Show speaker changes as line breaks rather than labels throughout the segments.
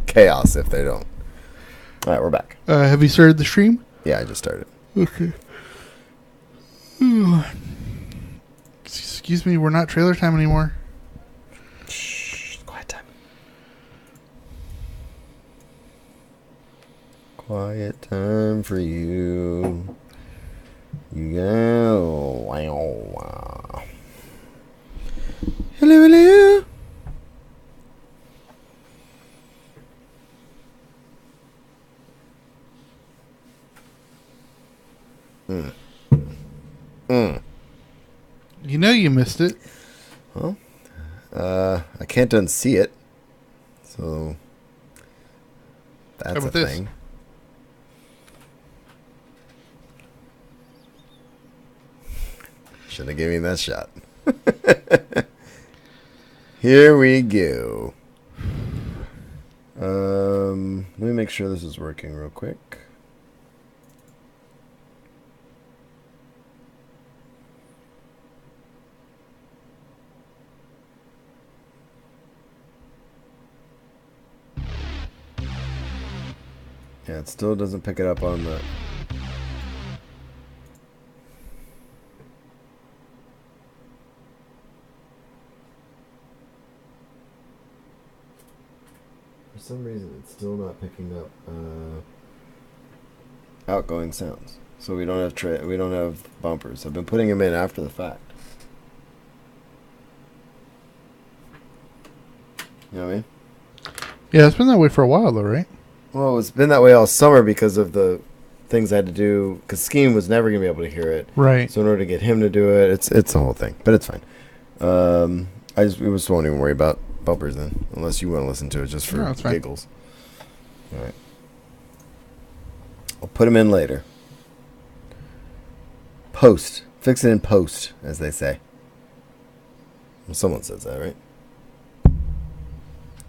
chaos if they don't. All right, we're back.
Have you started the stream?
Yeah, I just started.
Okay. Excuse me, we're not trailer time anymore.
Shh, quiet time. Quiet time for you. You go. Wow. Hello, hello.
You know you missed it.
Well, I can't unsee it. So that's a thing. Should have given me that shot. Here we go. Let me make sure this is working real quick. Yeah, it still doesn't pick it up on the... For some reason, it's still not picking up outgoing sounds. So we don't have bumpers. I've been putting them in after the fact. You know what I mean?
Yeah, it's been that way for a while, though, right?
Well, it's been that way all summer because of the things I had to do. Because Scheme was never going to be able to hear it.
Right.
So in order to get him to do it, it's the whole thing. But it's fine. We just won't even worry about bumpers then. Unless you want to listen to it just for giggles. All right. I'll put them in later. Post. Fix it in post, as they say. Well, someone says that, right?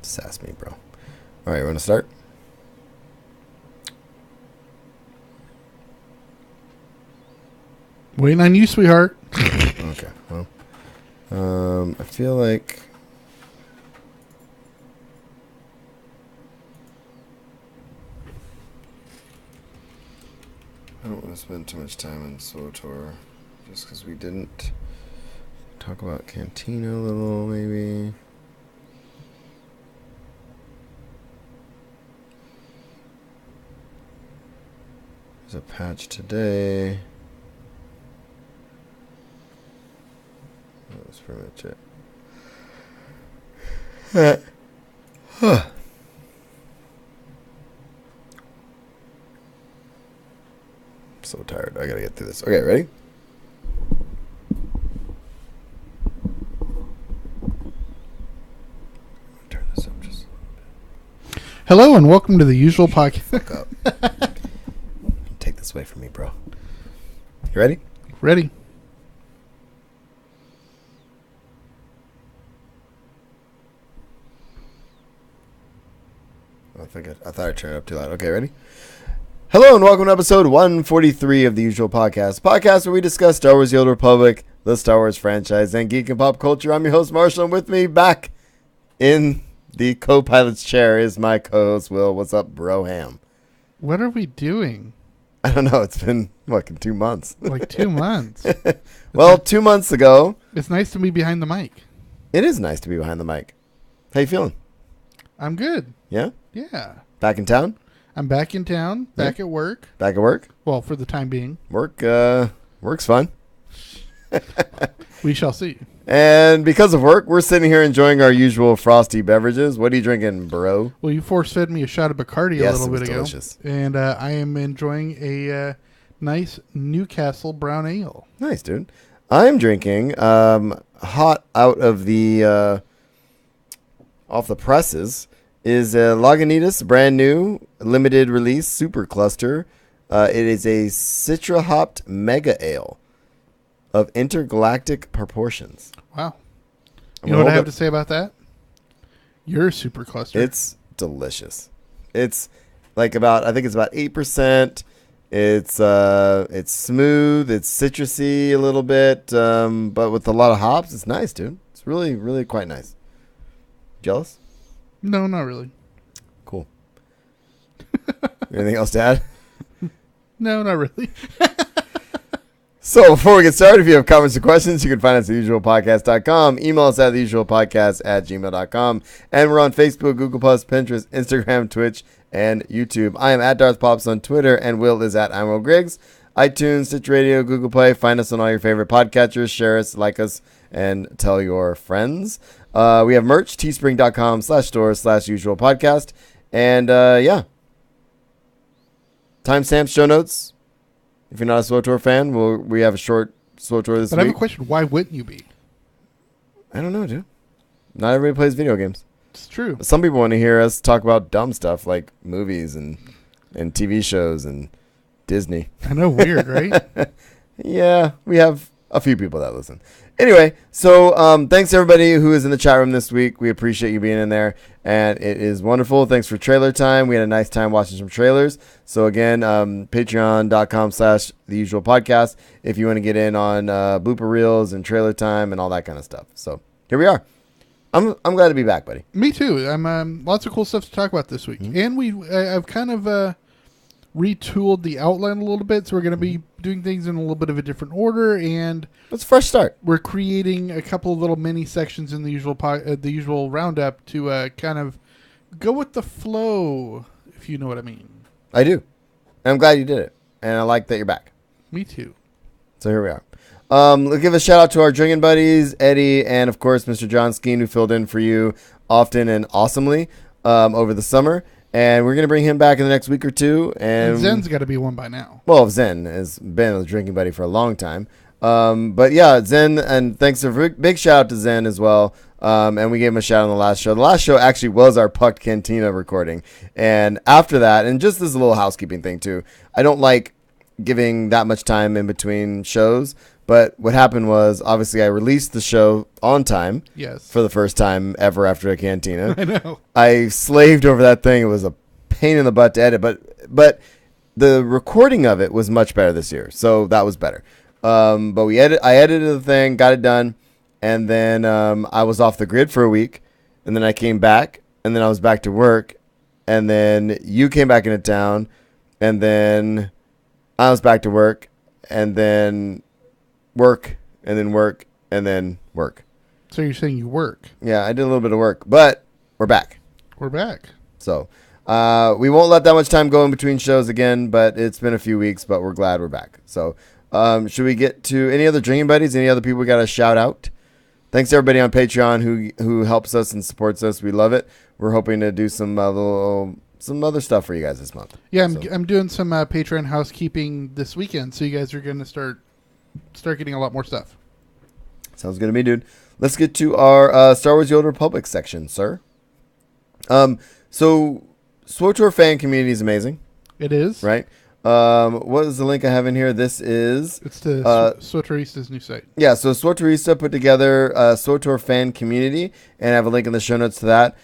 Sass me, bro. All right, you want to start?
Waiting on you, sweetheart.
Okay, well, I feel like I don't want to spend too much time on SWTOR just because we didn't talk about Cantina a little, maybe. There's a patch today. That's pretty much it. I'm so tired. I gotta get through this. Okay, ready? Turn this up just a little bit.
Hello and welcome to the usual podcast.
Fuck up. Take this away from me, bro. You ready?
Ready.
I thought I turned it up too loud. Okay, ready? Hello and welcome to episode 143 of the usual podcast. Podcast where we discuss Star Wars: The Old Republic, the Star Wars franchise, and geek and pop culture. I'm your host, Marshall, and with me back in the co-pilot's chair is my co-host, Will. What's up, bro ham?
What are we doing?
I don't know. It's been, 2 months?
Like 2 months.
Well, 2 months ago.
It's nice to be behind the mic.
It is nice to be behind the mic. How you feeling?
I'm good.
Yeah?
Yeah.
Back in town?
I'm back in town, back at work.
Back at work?
Well, for the time being.
Work's fun.
We shall see.
And because of work, we're sitting here enjoying our usual frosty beverages. What are you drinking, bro?
Well, you force-fed me a shot of Bacardi a little bit ago.
Delicious.
And I am enjoying a nice Newcastle brown ale.
Nice, dude. I'm drinking hot out of the off the presses is a Lagunitas brand new limited release super cluster. It is a Citra hopped mega ale of intergalactic proportions.
Wow. You know what I have to say about that? You're a super cluster.
It's delicious. It's I think it's about 8%. It's smooth. It's citrusy a little bit, but with a lot of hops. It's nice, dude. It's really, really quite nice. Jealous?
No, not really.
Cool. Anything else to add?
No, not really.
So before we get started, if you have comments or questions, you can find us at theusualpodcast.com. Email us at theusualpodcast@gmail.com. And we're on Facebook, Google+, Pinterest, Instagram, Twitch, and YouTube. I am at Darth Pops on Twitter, and Will is at Will Griggs. iTunes, Stitch Radio, Google Play. Find us on all your favorite podcatchers. Share us, like us, and tell your friends. We have merch, teespring.com/store/usualpodcast. And yeah. Timestamps, show notes. If you're not a SWTOR fan, we have a short SWTOR this
But I have
week.
a question. Why wouldn't you be?
I don't know, dude. Not everybody plays video games.
It's true.
Some people want to hear us talk about dumb stuff like movies and TV shows and Disney.
I know, weird, right?
Yeah, we have a few people that listen. Anyway, so thanks to everybody who is in the chat room this week. We appreciate you being in there, and it is wonderful. Thanks for trailer time. We had a nice time watching some trailers. So again, patreon.com/theusualpodcast if you want to get in on blooper reels and trailer time and all that kind of stuff. So here we are. I'm glad to be back, buddy.
Me too. I'm lots of cool stuff to talk about this week, and I've kind of retooled the outline a little bit, so we're going to be doing things in a little bit of a different order, and
It's a fresh start.
we're creating a couple of little mini sections in the usual roundup to kind of go with the flow, if you know what I mean.
I do. And I'm glad you did it, and I like that you're back.
Me too.
So here we are. Let's give a shout out to our drinking buddies, Eddie, and of course Mr. John Skeen, who filled in for you often and awesomely over the summer. And we're going to bring him back in the next week or two.
And Zen's got to be one by now.
Well, Zen has been a drinking buddy for a long time. But yeah, Zen, and thanks a big shout out to Zen as well. And we gave him a shout out on the last show. The last show actually was our Pucked Cantina recording. And after that, and just as a little housekeeping thing too, I don't like giving that much time in between shows. But what happened was, obviously, I released the show on time.
Yes.
For the first time ever after a cantina.
I know.
I slaved over that thing. It was a pain in the butt to edit, but the recording of it was much better this year, so that was better. But I edited the thing, got it done, and then I was off the grid for a week, and then I came back, and then I was back to work, and then you came back into town, and then I was back to work, and then work, and then work, and then work.
So you're saying you work?
Yeah, I did a little bit of work, but we're back.
We're back.
So we won't let that much time go in between shows again, but it's been a few weeks, but we're glad we're back. So should we get to any other drinking buddies? Any other people we got to shout out? Thanks to everybody on Patreon who helps us and supports us. We love it. We're hoping to do some other stuff for you guys this month.
Yeah, I'm doing some Patreon housekeeping this weekend, so you guys are going to start getting a lot more stuff.
Sounds good to me, dude. Let's get to our Star Wars The Old Republic section, sir. So SWTOR fan community is amazing.
It is.
Right? What is the link I have in here? This is...
It's to SWTORista's new site.
Yeah, so SWTORista put together a SWTOR fan community, and I have a link in the show notes to that.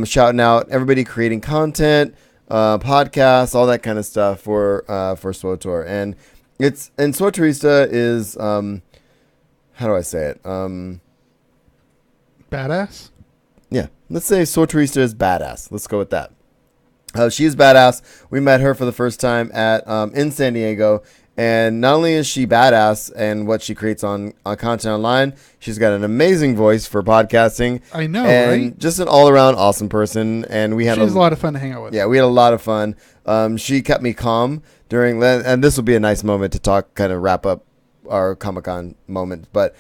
Shouting out everybody creating content, podcasts, all that kind of stuff for SWTOR. And SWTORista is... how do I say it?
Badass?
Yeah, let's say SWTORista is badass. Let's go with that. She's badass. We met her for the first time at in San Diego, and not only is she badass and what she creates on content online, she's got an amazing voice for podcasting.
I know,
and
right?
Just an all-around awesome person. And we had
She's a lot of fun to hang out with.
Yeah, we had a lot of fun. She kept me calm during that, and this will be a nice moment to talk, kind of wrap up our Comic-Con moment, but.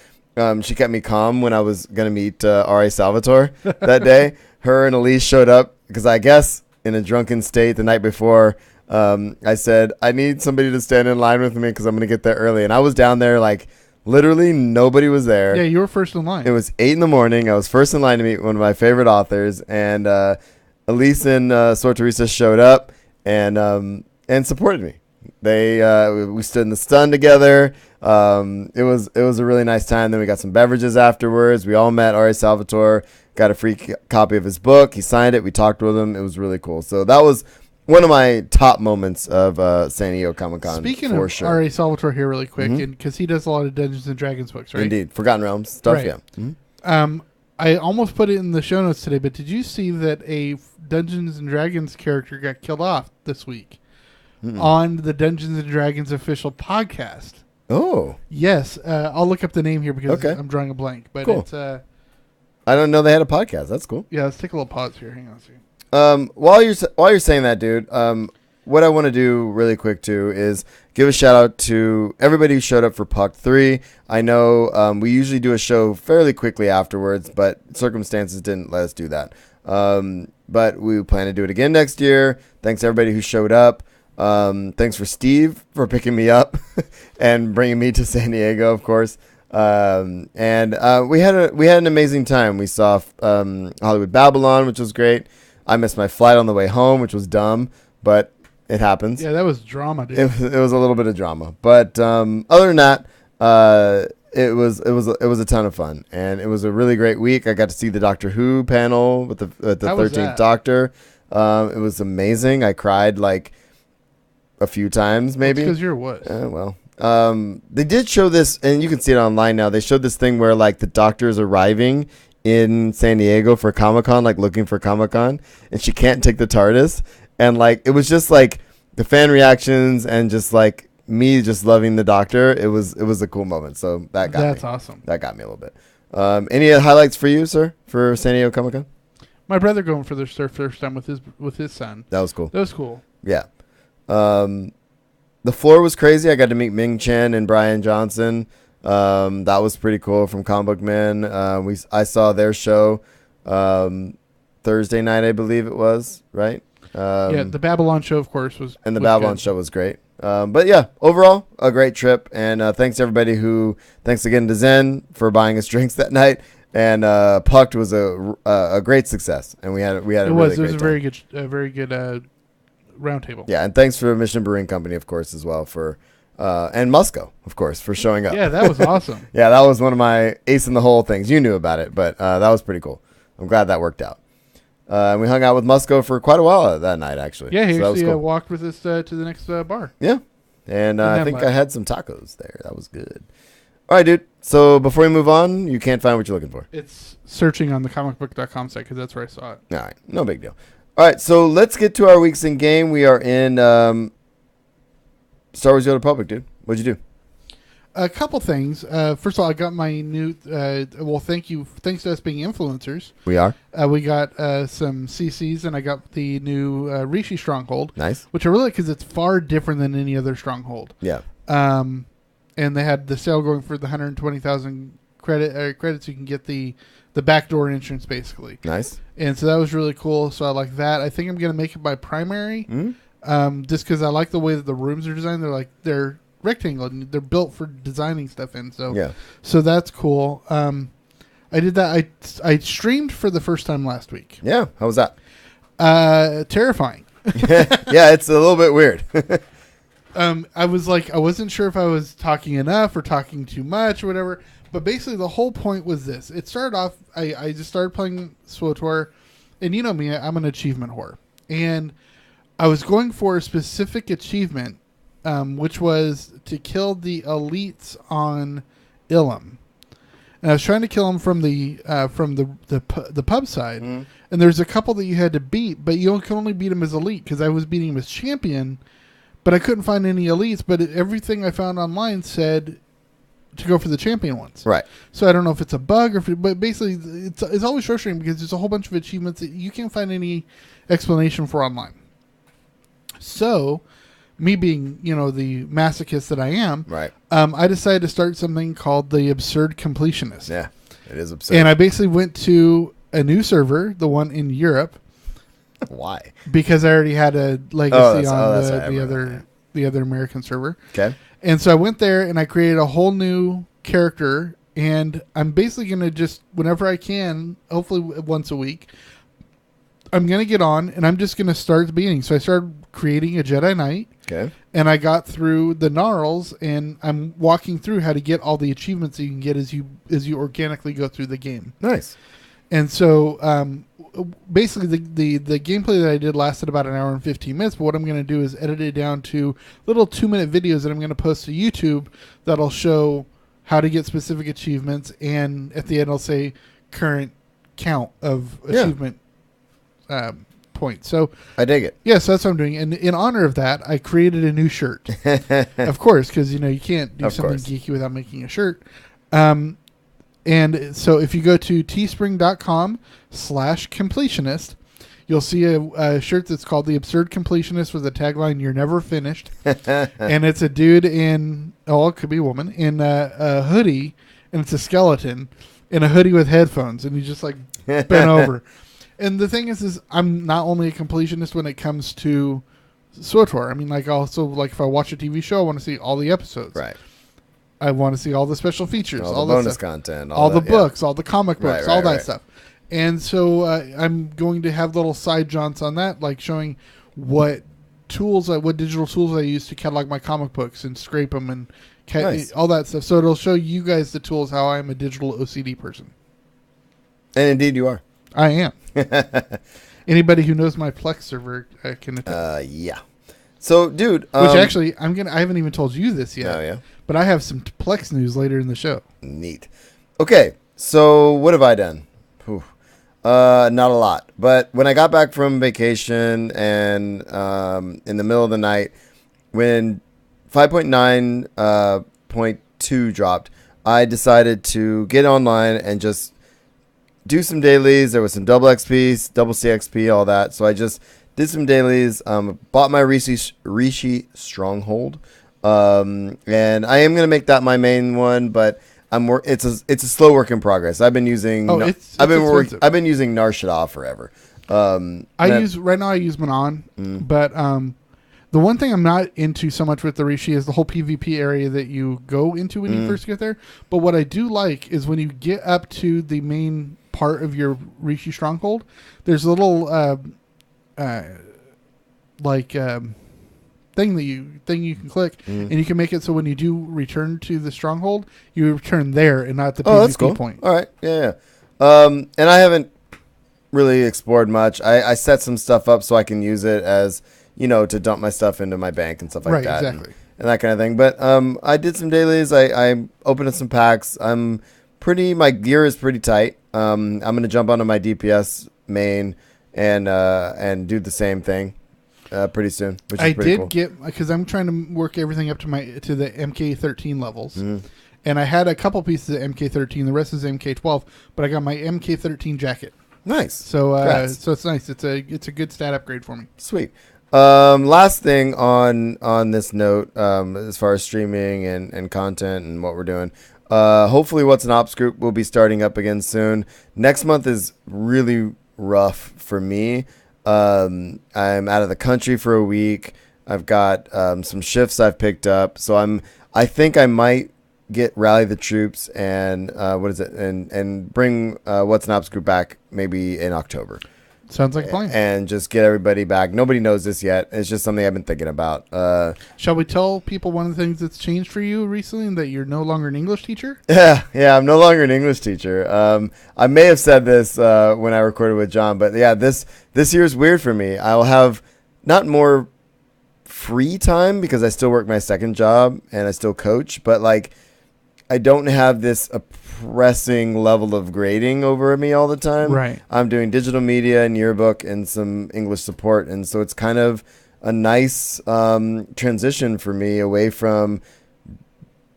She kept me calm when I was going to meet R.A. Salvatore that day. Her and Elise showed up because I guess in a drunken state the night before, I said, I need somebody to stand in line with me because I'm going to get there early. And I was down there like literally nobody was there.
Yeah, you were first in line.
It was 8 a.m. I was first in line to meet one of my favorite authors. And Elise and SWTORista showed up and supported me. We stood in the sun together. It was a really nice time. Then we got some beverages afterwards. We all met R.A. Salvatore, got a free copy of his book. He signed it. We talked with him. It was really cool. So that was one of my top moments of San Diego Comic-Con.
Speaking of
sure.
R.A. Salvatore here really quick, and because he does a lot of Dungeons & Dragons books, right?
Indeed. Forgotten Realms stuff,
Right.
yeah. Mm-hmm.
I almost put it in the show notes today, but did you see that a Dungeons and Dragons character got killed off this week on the Dungeons and Dragons official podcast?
Oh,
Yes, I'll look up the name here because
Okay.
I'm drawing a blank. But
Cool.
it's
I don't know they had a podcast. That's cool.
yeah. Let's take a little pause here. Hang on a second.
While you're saying that, dude, what I want to do really quick too is give a shout out to everybody who showed up for Puck 3. I know we usually do a show fairly quickly afterwards, but circumstances didn't let us do that. But we plan to do it again next year. Thanks everybody who showed up. Thanks for Steve for picking me up and bringing me to San Diego, of course. And we had an amazing time. We saw Hollywood Babylon, which was great. I missed my flight on the way home, which was dumb, but it happens.
Yeah, that was drama, dude.
It was a little bit of drama, but other than that, it was a ton of fun, and it was a really great week. I got to see the Doctor Who panel with the
How was
13th
that?
Doctor. It was amazing. I cried like a few times, maybe.
Because you're a wuss.
Well, they did show this, and you can see it online now. They showed this thing where like the Doctor is arriving in San Diego for Comic-Con, like looking for Comic-Con, and she can't take the TARDIS, and like it was just like the fan reactions and just like me just loving the Doctor. It was a cool moment. So that got
That's
me.
awesome.
That got me a little bit. Any highlights for you, sir, for San Diego Comic-Con?
My brother going for their first time with his son.
That was cool.
That was cool.
Yeah. The floor was crazy. I got to meet Ming Chen and Brian Johnson. That was pretty cool from Comic Book Man. I saw their show Thursday night, I believe it was, right?
Yeah, the Babylon show, of course, was
And the
was
Babylon
good.
show was great. But yeah, overall, a great trip. And thanks to everybody thanks again to Zen for buying us drinks that night. And Pucked was a great success. And we had a
It
really
was
great
a
time.
very good round table.
Yeah, and thanks for Mission Brewing Company, of course, as well, for and Musco, of course, for showing up.
Yeah, that was awesome.
Yeah, that was one of my ace in the hole things. You knew about it, but that was pretty cool. I'm glad that worked out. And we hung out with Musco for quite a while that night, actually.
Yeah, he
So that was
actually
cool.
walked with us to the next bar.
Yeah, and I
then
think
left.
I had some tacos there. That was good. All right, dude. So before we move on, you can't find what you're looking for.
It's searching on the comicbook.com site because that's where I saw it.
All right, no big deal. All right, so let's get to our weeks in game. We are in Star Wars: The Old Republic, dude. What'd you do?
A couple things. First of all, I got my new. Thanks to us being influencers,
We are
we got some CCs, and I got the new Rishi Stronghold,
nice.
which I really because it's far different than any other Stronghold.
Yeah,
And they had the sale going for the 120,000 credits. You can get the backdoor entrance basically,
nice.
and so that was really cool. So I like that. I think I'm gonna make it my primary, just because I like the way that the rooms are designed. They're rectangle and they're built for designing stuff in. So
Yeah.
so that's cool. I did that. I streamed for the first time last week.
Yeah. How was that?
Terrifying.
Yeah, it's a little bit weird.
I was like, I wasn't sure if I was talking enough or talking too much or whatever. But basically, the whole point was this. It started off, I just started playing SWTOR, and you know me, I'm an achievement whore. And I was going for a specific achievement, which was to kill the elites on Ilum. And I was trying to kill them from the pub side. And there's a couple that you had to beat, but you can only beat them as elite, because I was beating him as champion. But I couldn't find any elites, but everything I found online said to go for the champion ones.
Right.
So I don't know if it's a bug but basically it's always frustrating because there's a whole bunch of achievements that you can't find any explanation for online. So, me being, the masochist that I am,
Right.
I decided to start something called the Absurd Completionist.
Yeah. It is absurd.
And I basically went to a new server, the one in Europe,
Why?
because I already had a legacy
that's
on
right, I remember that.
the other American server.
Okay.
And so I went there and I created a whole new character, and I'm basically going to just, whenever I can, hopefully once a week, I'm going to get on and I'm just going to start at the beginning. So I started creating a Jedi Knight,
Okay.
and I got through the Gnarls, and I'm walking through how to get all the achievements that you can get as you organically go through the game.
Nice.
And so basically the gameplay that I did lasted about an hour and 15 minutes, but what I'm going to do is edit it down to little 2-minute videos that I'm going to post to YouTube that'll show how to get specific achievements, and at the end I'll say current count of
Yeah.
achievement points. So
I dig it.
yeah, so that's what I'm doing. And in honor of that, I created a new shirt. Of course, because you can't do
Of
something
course.
geeky without making a shirt. And so if you go to teespring.com/completionist, you'll see a shirt that's called The Absurd Completionist with a tagline, "You're never finished." And it's a dude it could be a woman, in a hoodie, and it's a skeleton in a hoodie with headphones, and he's just like bent over. And the thing is I'm not only a completionist when it comes to SWTOR. I mean, like, also, like, if I watch a TV show, I want to see all the episodes.
Right.
I want to see all the special features,
All
that
the bonus
stuff.
content.
All the
that,
books, all the comic books,
Right,
all that
right.
stuff. And so I'm going to have little side jaunts on that, like showing what digital tools I use to catalog my comic books and scrape them and
Nice.
all that stuff. So it'll show you guys the tools, how I'm a digital OCD person.
And indeed you are.
I am. Anybody who knows my Plex server can attest.
Yeah. So, dude.
Which actually, I haven't even told you this yet.
Oh, yeah.
But I have some Plex news later in the show.
Neat. Okay. So, what have I done? Whew. Not a lot. But when I got back from vacation and in the middle of the night, when 5.9.2 dropped, I decided to get online and just do some dailies. There was some double XP, double CXP, all that. So I just did some dailies. Bought my Rishi Stronghold, and I am gonna make that my main one. But it's a slow work in progress. I've been using.
It's expensive.
I've been using Nar Shaddaa forever.
I use Manon, but the one thing I'm not into so much with the Rishi is the whole PvP area that you go into when you first get there. But what I do like is when you get up to the main part of your Rishi Stronghold, there's a little thing you can click, and you can make it so when you do return to the stronghold, you return there and not the PvP
that's cool.
point.
All right, yeah. And I haven't really explored much. I set some stuff up so I can use it as to dump my stuff into my bank and stuff like
Right,
that,
exactly.
and that kind of thing. But I did some dailies. I opened up some packs. My gear is pretty tight. I'm gonna jump onto my DPS main and do the same thing pretty soon, which is pretty cool.
Get, because I'm trying to work everything up to the MK13 levels, and I had a couple pieces of MK13. The rest is MK12, but I got my MK13 jacket.
Nice.
So
Congrats.
so it's nice. It's a good stat upgrade for me.
Sweet. Last thing on this note, as far as streaming and content and what we're doing. Hopefully What's an Ops group will be starting up again soon. Next month is really rough for me. I'm out of the country for a week. I've got some shifts I've picked up, so I think I might get Rally the Troops and and bring What's an Ops group back maybe in October.
Sounds like a plan.
And just get everybody back. Nobody knows this yet. It's just something I've been thinking about.
Shall we tell people one of the things that's changed for you recently, and that you're no longer an English teacher?
Yeah, I'm no longer an English teacher. I may have said this when I recorded with John, but yeah, this year is weird for me. I'll have not more free time because I still work my second job and I still coach, but like I don't have this oppressing level of grading over me all the time.
Right.
I'm doing digital media and yearbook and some English support, and so it's kind of a nice transition for me away from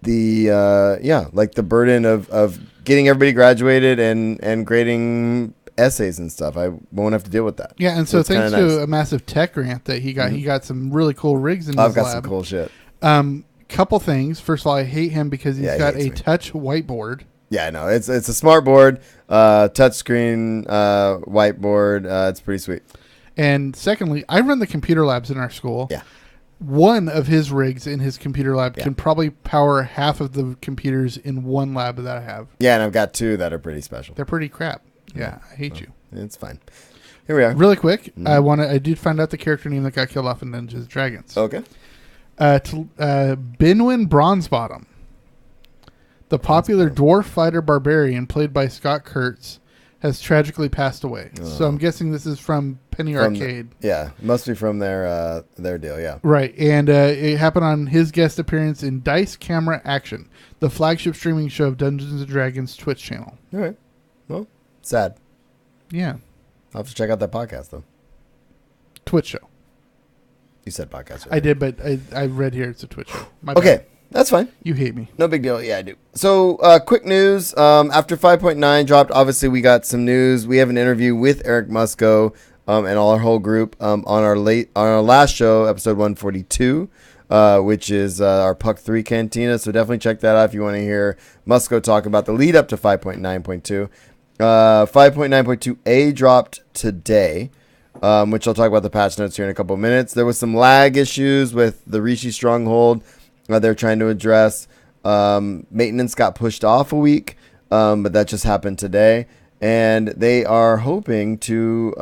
the the burden of getting everybody graduated and grading essays and stuff. I won't have to deal with that.
Yeah, and so
it's
thanks
kinda
to
nice.
a massive tech grant that he got, he got some really cool rigs in
I've
his
got
lab.
some cool shit.
Couple things. First of all, I hate him because he's
Yeah, he
got
hates
a
me.
touch whiteboard.
Yeah, no, it's a smart board, touchscreen, whiteboard. It's pretty sweet.
And secondly, I run the computer labs in our school.
Yeah.
One of his rigs in his computer lab
Yeah.
can probably power half of the computers in one lab that I have.
Yeah, and I've got two that are pretty special.
They're pretty crap. Yeah, I hate you.
It's fine. Here we are.
Really quick, I did find out the character name that got killed off in Dungeons and Dragons.
Okay.
Binwin Bronzebottom, the popular dwarf fighter barbarian played by Scott Kurtz, has tragically passed away. So I'm guessing this is from Penny Arcade.
Yeah, must be from their deal. Yeah.
Right, and it happened on his guest appearance in Dice Camera Action, the flagship streaming show of Dungeons & Dragons Twitch channel.
All right. Well, sad.
Yeah.
I'll have to check out that podcast though.
Twitch show.
You said podcast.
I did, but I read here it's a Twitch show. My
Okay,
bad.
that's fine.
You hate me.
No big deal. Yeah, I do. So, quick news. After 5.9 dropped, obviously we got some news. We have an interview with Eric Musco and all our whole group on our last show, episode 142, which is our Puck 3 Cantina. So definitely check that out if you want to hear Musco talk about the lead up to 5.9.2. 5.9.2a dropped today. Which I'll talk about the patch notes here in a couple of minutes. There was some lag issues with the Rishi Stronghold they're trying to address. Maintenance got pushed off a week, but that just happened today. And they are hoping to...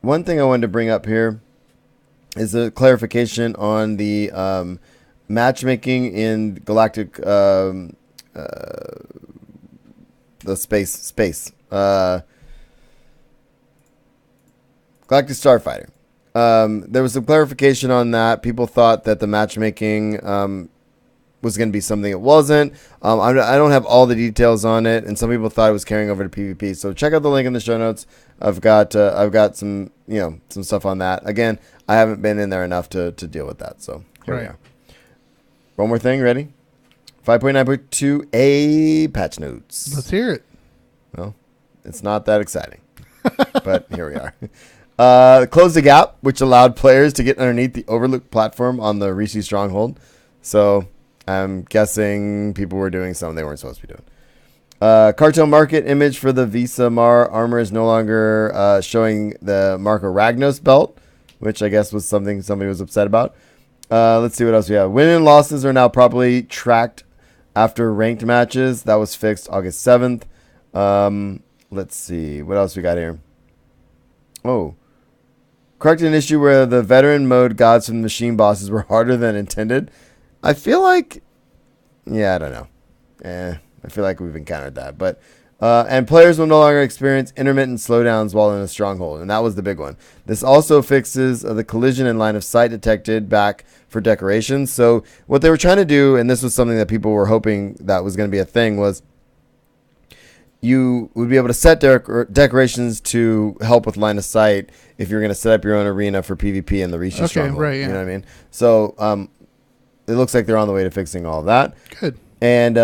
one thing I wanted to bring up here is a clarification on the matchmaking in Galactic... the space. Galactic Starfighter. There was some clarification on that. People thought that the matchmaking was going to be something it wasn't. I don't have all the details on it, and some people thought it was carrying over to PvP. So check out the link in the show notes. I've got some some stuff on that. Again, I haven't been in there enough to deal with that. So here we are. One more thing. Ready? 5.9.2a patch notes.
Let's hear it.
Well, it's not that exciting, but here we are. Closed the gap, which allowed players to get underneath the Overlook platform on the Rishi Stronghold. So I'm guessing people were doing something they weren't supposed to be doing. Cartel Market image for the Visa Mar armor is no longer showing the Marco Ragnos belt, which I guess was something somebody was upset about. Let's see what else we have. Win and losses are now properly tracked after ranked matches. That was fixed August 7th. Let's see. What else we got here? Oh. Corrected an issue where the veteran mode gods from the machine bosses were harder than intended. I feel like... Yeah, I don't know. I feel like we've encountered that. But and players will no longer experience intermittent slowdowns while in a stronghold. And that was the big one. This also fixes the collision and line of sight detected back for decorations. So what they were trying to do, and this was something that people were hoping that was going to be a thing, was... You would be able to set decorations to help with line of sight if you're going to set up your own arena for PvP in the Rishi Stronghold.
Right, yeah.
You know what I mean? So it looks like they're on the way to fixing all of that.
Good.
And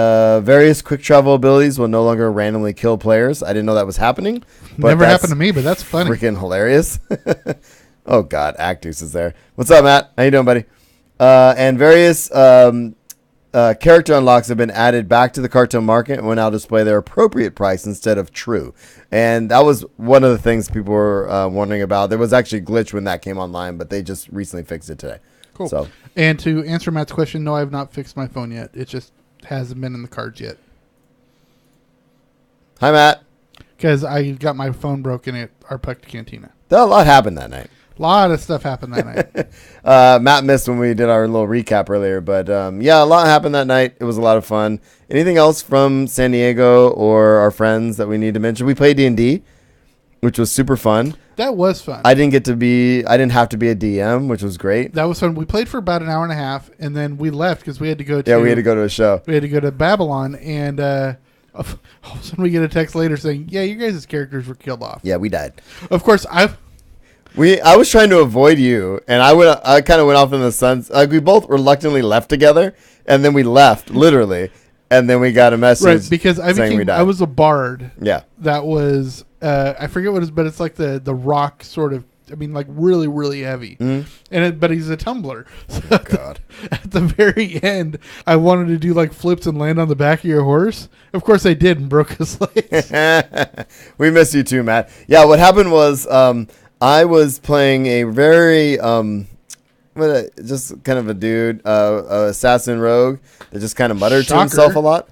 various quick travel abilities will no longer randomly kill players. I didn't know that was happening. But
Never happened to me, but that's funny.
Freaking hilarious. Oh, God. Actus is there. What's up, Matt? How you doing, buddy? And various... character unlocks have been added back to the Cartel Market and will now display their appropriate price instead of true. And that was one of the things people were wondering about. There was actually a glitch when that came online, but they just recently fixed it today.
Cool.
So,
and to answer Matt's question, no, I have not fixed my phone yet. It just hasn't been in the cards yet.
hi, Matt.
Because I got my phone broken at our Puck Cantina.
A lot happened that night.
A lot of stuff happened that night.
Matt missed when we did our little recap earlier, but yeah, a lot happened that night. It was a lot of fun. Anything else from San Diego or our friends that we need to mention? We played D&D, which was super fun.
That was fun.
I didn't have to be a DM, which was great.
That was fun. We played for about an hour and a half, and then we left because we had to go to...
Yeah, we had to go to a show.
We had to go to Babylon, and all of a sudden we get a text later saying, yeah, you guys' characters were killed off.
Yeah, we died.
Of course, I
was trying to avoid you, and I kind of went off in the sun. Like, we both reluctantly left together, and then we left, literally, and then we got a message
right, because
I
was a bard.
Yeah.
That was, I forget what it is, but it's like the rock sort of, I mean, like really, really heavy.
Mm-hmm.
But he's a tumbler. So
Oh, God.
At the very end, I wanted to do like flips and land on the back of your horse. Of course I did and broke his legs.
We miss you too, Matt. Yeah, what happened was I was playing a very just kind of a dude, assassin rogue that just kind of muttered to himself a lot.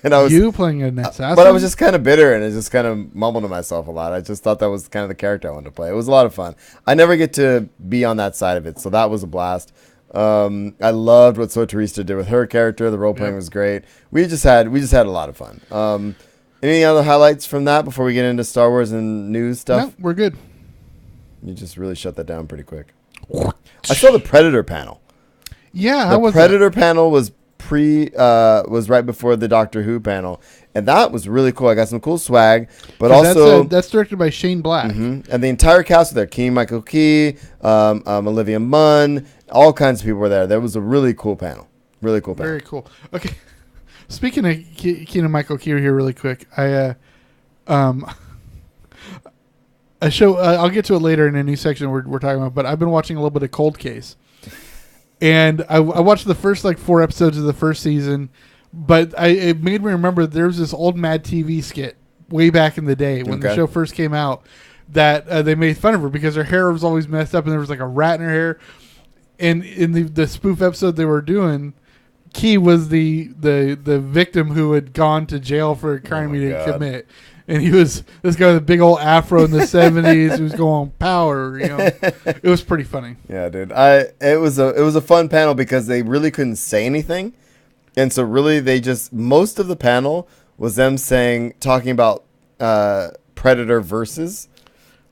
And I was
playing an assassin,
but I was just kind of bitter and I just kind of mumbled to myself a lot. I just thought that was kind of the character I wanted to play. It was a lot of fun. I never get to be on that side of it, so that was a blast. I loved what Soterista did with her character. The role playing was great. We just had a lot of fun. Any other highlights from that before we get into Star Wars and news stuff?
No, we're good.
You just really shut that down pretty quick. I saw the Predator panel.
Yeah,
The Predator panel was was right before the Doctor Who panel, and that was really cool. I got some cool swag, but
'Cause
also
that's directed by Shane Black.
and the entire cast was there. Keegan Michael Key, Olivia Munn, all kinds of people were there. That was a really cool panel. Really cool panel.
Very cool. Okay, speaking of Keegan Michael Key here, really quick, a show. I'll get to it later in a new section we're talking about. But I've been watching a little bit of Cold Case, and I watched the first 4 episodes of the first season. But it made me remember there was this old Mad TV skit way back in the day when the show first came out that they made fun of her because her hair was always messed up and there was a rat in her hair. And in the spoof episode they were doing, Key was the victim who had gone to jail for a crime he didn't commit. And he was this guy with a big old afro in the 70s who was going power, It was pretty funny.
Yeah, dude. It was a fun panel because they really couldn't say anything. And so really most of the panel was them talking about Predator versus,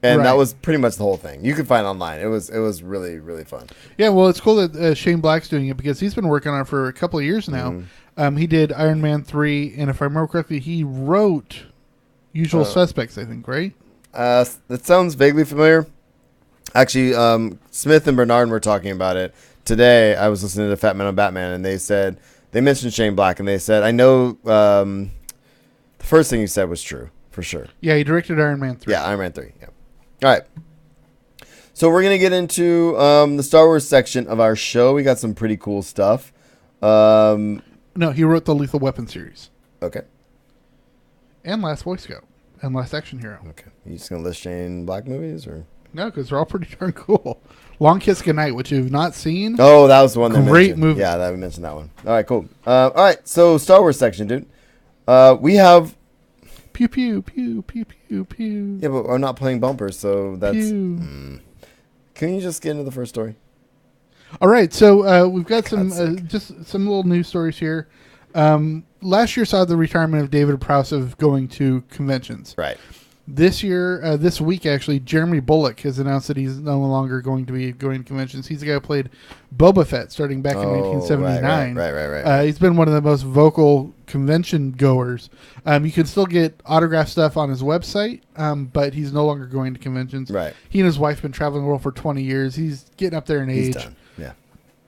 and that was pretty much the whole thing. You can find it online. It was really, really fun.
Yeah, well, it's cool that Shane Black's doing it because he's been working on it for a couple of years now. He did Iron Man 3, and if I remember correctly, he wrote Usual Suspects, I think, right?
That sounds vaguely familiar. Actually, Smith and Bernard were talking about it today. I was listening to Fat Man on Batman, and they mentioned Shane Black, and they said, I know the first thing you said was true, for sure.
Yeah, he directed Iron Man 3.
Yeah, Iron Man 3, yeah. All right. So we're going to get into the Star Wars section of our show. We got some pretty cool stuff.
No, he wrote the Lethal Weapon series.
Okay.
And Last Boy Scout. And Last Action Hero.
Okay. You just going to list Shane Black movies, or?
No, because they're all pretty darn cool. Long Kiss Goodnight, which you've not seen.
Oh, that was the one that
Great movie.
Yeah, we mentioned that one. All right, cool. All right, so Star Wars section, dude. We have...
Pew, pew, pew, pew, pew, pew.
Yeah, but we're not playing bumpers, so that's...
Pew.
Can you just get into the first story?
All right, so we've got some little news stories here. Last year saw the retirement of David Prowse of going to conventions.
Right.
This year, this week actually, Jeremy Bullock has announced that he's no longer going to be going to conventions. He's the guy who played Boba Fett starting back in 1979.
Right.
He's been one of the most vocal convention goers. You can still get autographed stuff on his website, but he's no longer going to conventions.
Right.
He and his wife have been traveling the world for 20 years. He's getting up there in age.
He's done. Yeah.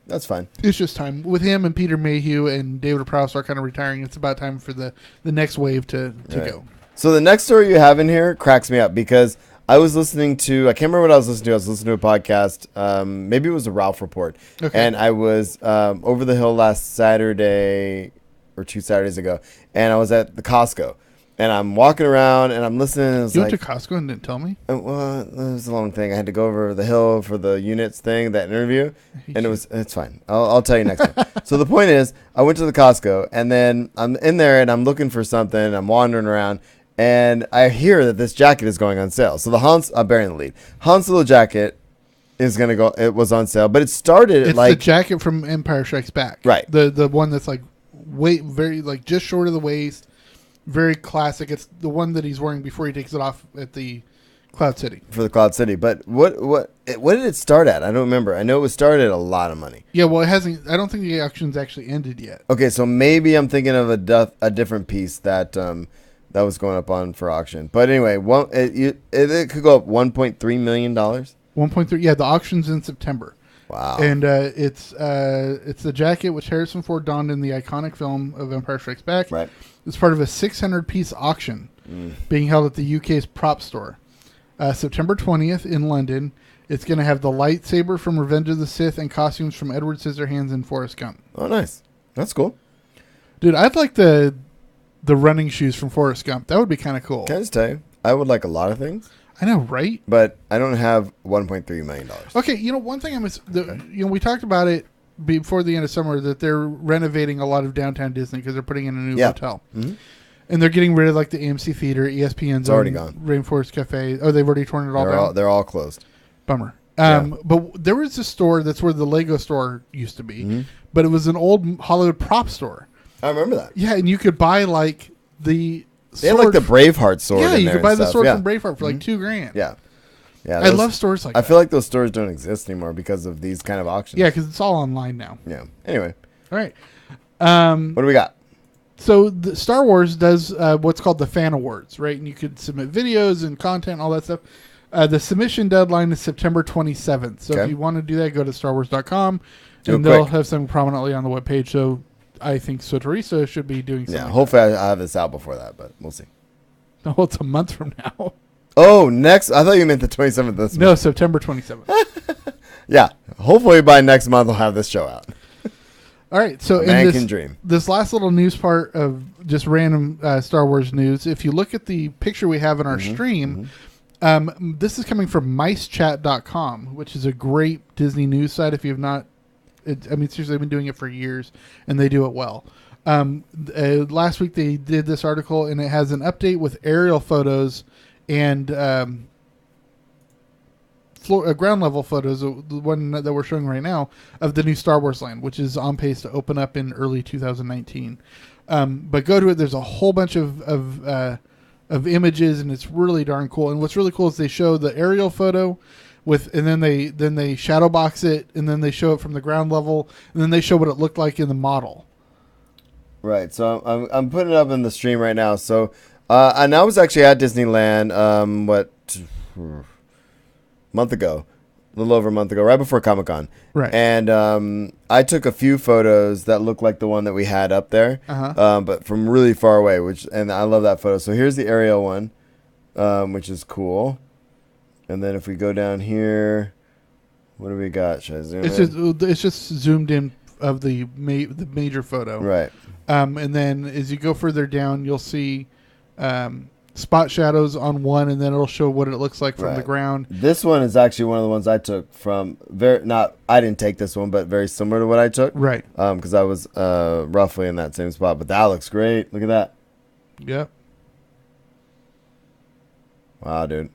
That's fine.
It's just time. With him and Peter Mayhew and David Prowse are kind of retiring. It's about time for the next wave to go.
So the next story you have in here cracks me up because I was listening to, I can't remember what I was listening to. I was listening to a podcast. Maybe it was a Ralph Report. Okay. And I was over the hill last Saturday or 2 Saturdays ago. And I was at the Costco. And I'm walking around and I'm listening. And
you went to Costco and didn't tell me?
Well, it was a long thing. I had to go over the hill for the units thing, that interview. And it's fine. I'll tell you next time. So the point is, I went to the Costco and then I'm in there and I'm looking for something. I'm wandering around. And I hear that this jacket is going on sale. So I'm bearing the lead. Han Solo jacket is going to go. It was on sale, but it started
it's the jacket from Empire Strikes Back.
Right.
The one that's very just short of the waist, very classic. It's the one that he's wearing before he takes it off at the Cloud City.
For the Cloud City. But what did it start at? I don't remember. I know it was started at a lot of money.
Yeah, well, it hasn't. I don't think the auction's actually ended yet.
Okay, so maybe I'm thinking of a different piece that was going up on for auction. But anyway, it could go up $1.3 million.
1.3. Yeah, the auction's in September.
Wow.
And it's the jacket which Harrison Ford donned in the iconic film of Empire Strikes Back.
Right.
It's part of a 600-piece auction being held at the UK's Prop Store. September 20th in London. It's going to have the lightsaber from Revenge of the Sith and costumes from Edward Scissorhands and Forrest Gump.
Oh, nice. That's cool.
Dude, I'd like the running shoes from Forrest Gump. That would be kind of cool.
Can I just tell you, I would like a lot of things.
I know, right?
But I don't have $1.3 million.
Okay, one thing we talked about it before the end of summer that they're renovating a lot of downtown Disney because they're putting in a new hotel. Mm-hmm. And they're getting rid of the AMC Theater, ESPN's
already gone.
Rainforest Cafe. Oh, they've already torn it all down?
They're all closed.
Bummer. But there was a store that's where the Lego store used to be, but it was an old Hollywood prop store.
I remember that.
Yeah, and you could buy the
they had the Braveheart sword.
Yeah,
in
you
there
could buy the
stuff.
sword from Braveheart for $2,000.
Yeah. Yeah,
I love stores like that.
I feel like those stores don't exist anymore because of these kind of auctions.
Yeah, because it's all online now.
Yeah. Anyway.
All right.
What do we got?
So the Star Wars does what's called the Fan Awards, right? And you could submit videos and content, all that stuff. The submission deadline is September 27th. So
Okay.
if you want to do that, go to starwars.com,
Do it
and they'll
quick.
have something prominently on the webpage. So I think Sotorisa should be doing something.
Yeah,
like
hopefully I have this out before that, but we'll see.
that. Oh, it's a month from now.
Oh, next. I thought you meant the 27th this
No,
month.
September 27th.
Yeah, hopefully by next month I'll have this show out.
All right. So
Man
in
can dream.
this last little news part of just random Star Wars news, if you look at the picture we have in our stream, this is coming from micechat.com, which is a great Disney news site. If you have not, seriously, I've been doing it for years, and they do it well. Last week they did this article, and it has an update with aerial photos and ground level photos, the one that we're showing right now, of the new Star Wars land, which is on pace to open up in early 2019. But go to it. There's a whole bunch of images, and it's really darn cool. And what's really cool is they show the aerial photo and then they shadow box it, and then they show it from the ground level, and then they show what it looked like in the model.
Right, so I'm putting it up in the stream right now. So, and I was actually at Disneyland, month ago, a little over a month ago, right before Comic-Con.
Right.
And I took a few photos that look like the one that we had up there, but from really far away, and I love that photo. So here's the aerial one, which is cool. And then if we go down here, what do we got? Should I zoom in?
It's just zoomed in of the major photo.
Right.
And then as you go further down, you'll see spot shadows on one, and then it'll show what it looks like from the ground.
This one is actually one of the ones I took from I didn't take this one, but very similar to what I took.
Right.
Because I was roughly in that same spot. But that looks great. Look at that.
Yep.
Wow, dude.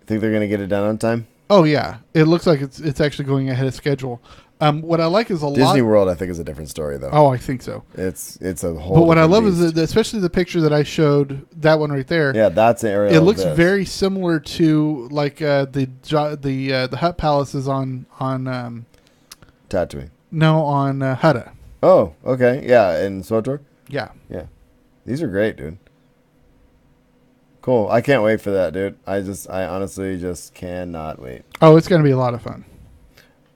Think they're gonna get it done on time?
Oh yeah, it looks like it's actually going ahead of schedule. What I like is
Disney World, I think, is a different story though.
Oh, I think so.
It's a whole.
But what I love
beast.
is especially the picture that I showed, that one right there.
Yeah, that's an aerial.
It looks very similar to like the Hutt Palaces on
Tatooine.
No, on Hutta.
Oh, okay, yeah, in SWTOR.
Yeah.
Yeah, these are great, dude. Cool. I can't wait for that, dude. I honestly just cannot wait.
Oh, it's going to be a lot of fun.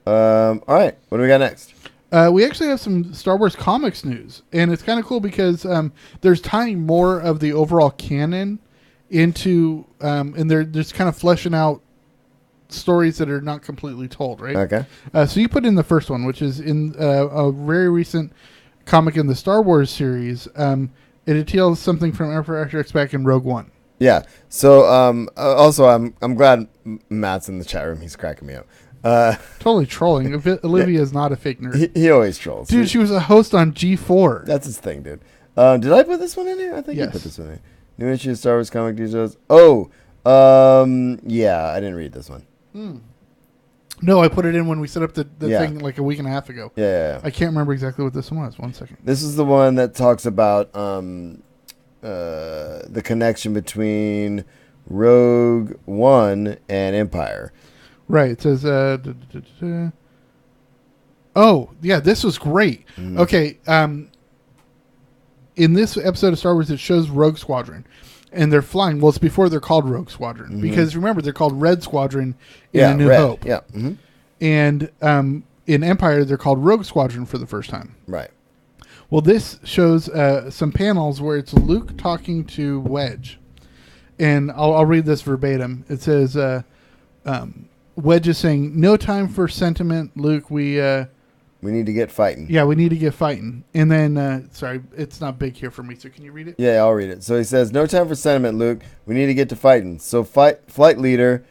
All right. What do we got next?
We actually have some Star Wars comics news, and it's kind of cool because there's tying more of the overall canon into, and they're just kind of fleshing out stories that are not completely told, right?
Okay.
So you put in the first one, which is in a very recent comic in the Star Wars series. It details something from Emperor Strikes Back in Rogue One.
Yeah. So also, I'm glad Matt's in the chat room. He's cracking me up.
Totally trolling. Olivia is not a fake nerd.
He always trolls.
Dude, she was a host on G4.
That's his thing, dude. Did I put this one in here? I think
Yes.
you put this one in here. New issue of Star Wars comic details. Oh, yeah, I didn't read this one.
No, I put it in when we set up the
Yeah.
thing like a week and a half ago.
Yeah.
I can't remember exactly what this one was. 1 second.
This is the one that talks about the connection between Rogue One and Empire.
Right. It says, oh, yeah, this was great. Okay. In this episode of Star Wars, it shows Rogue Squadron. And they're flying. Well, it's before they're called Rogue Squadron. Because remember, they're called Red Squadron in A New
Red.
Hope.
Yeah.
And in Empire, they're called Rogue Squadron for the first time.
Right.
Well, this shows some panels where it's Luke talking to Wedge. And I'll read this verbatim. It says, Wedge is saying, "No time for sentiment, Luke. We
need to get fighting."
Yeah, we need to get fighting. And then, sorry, it's not big here for me, so can you read it?
Yeah, I'll read it. So he says, "No time for sentiment, Luke. We need to get to fighting." So flight leader,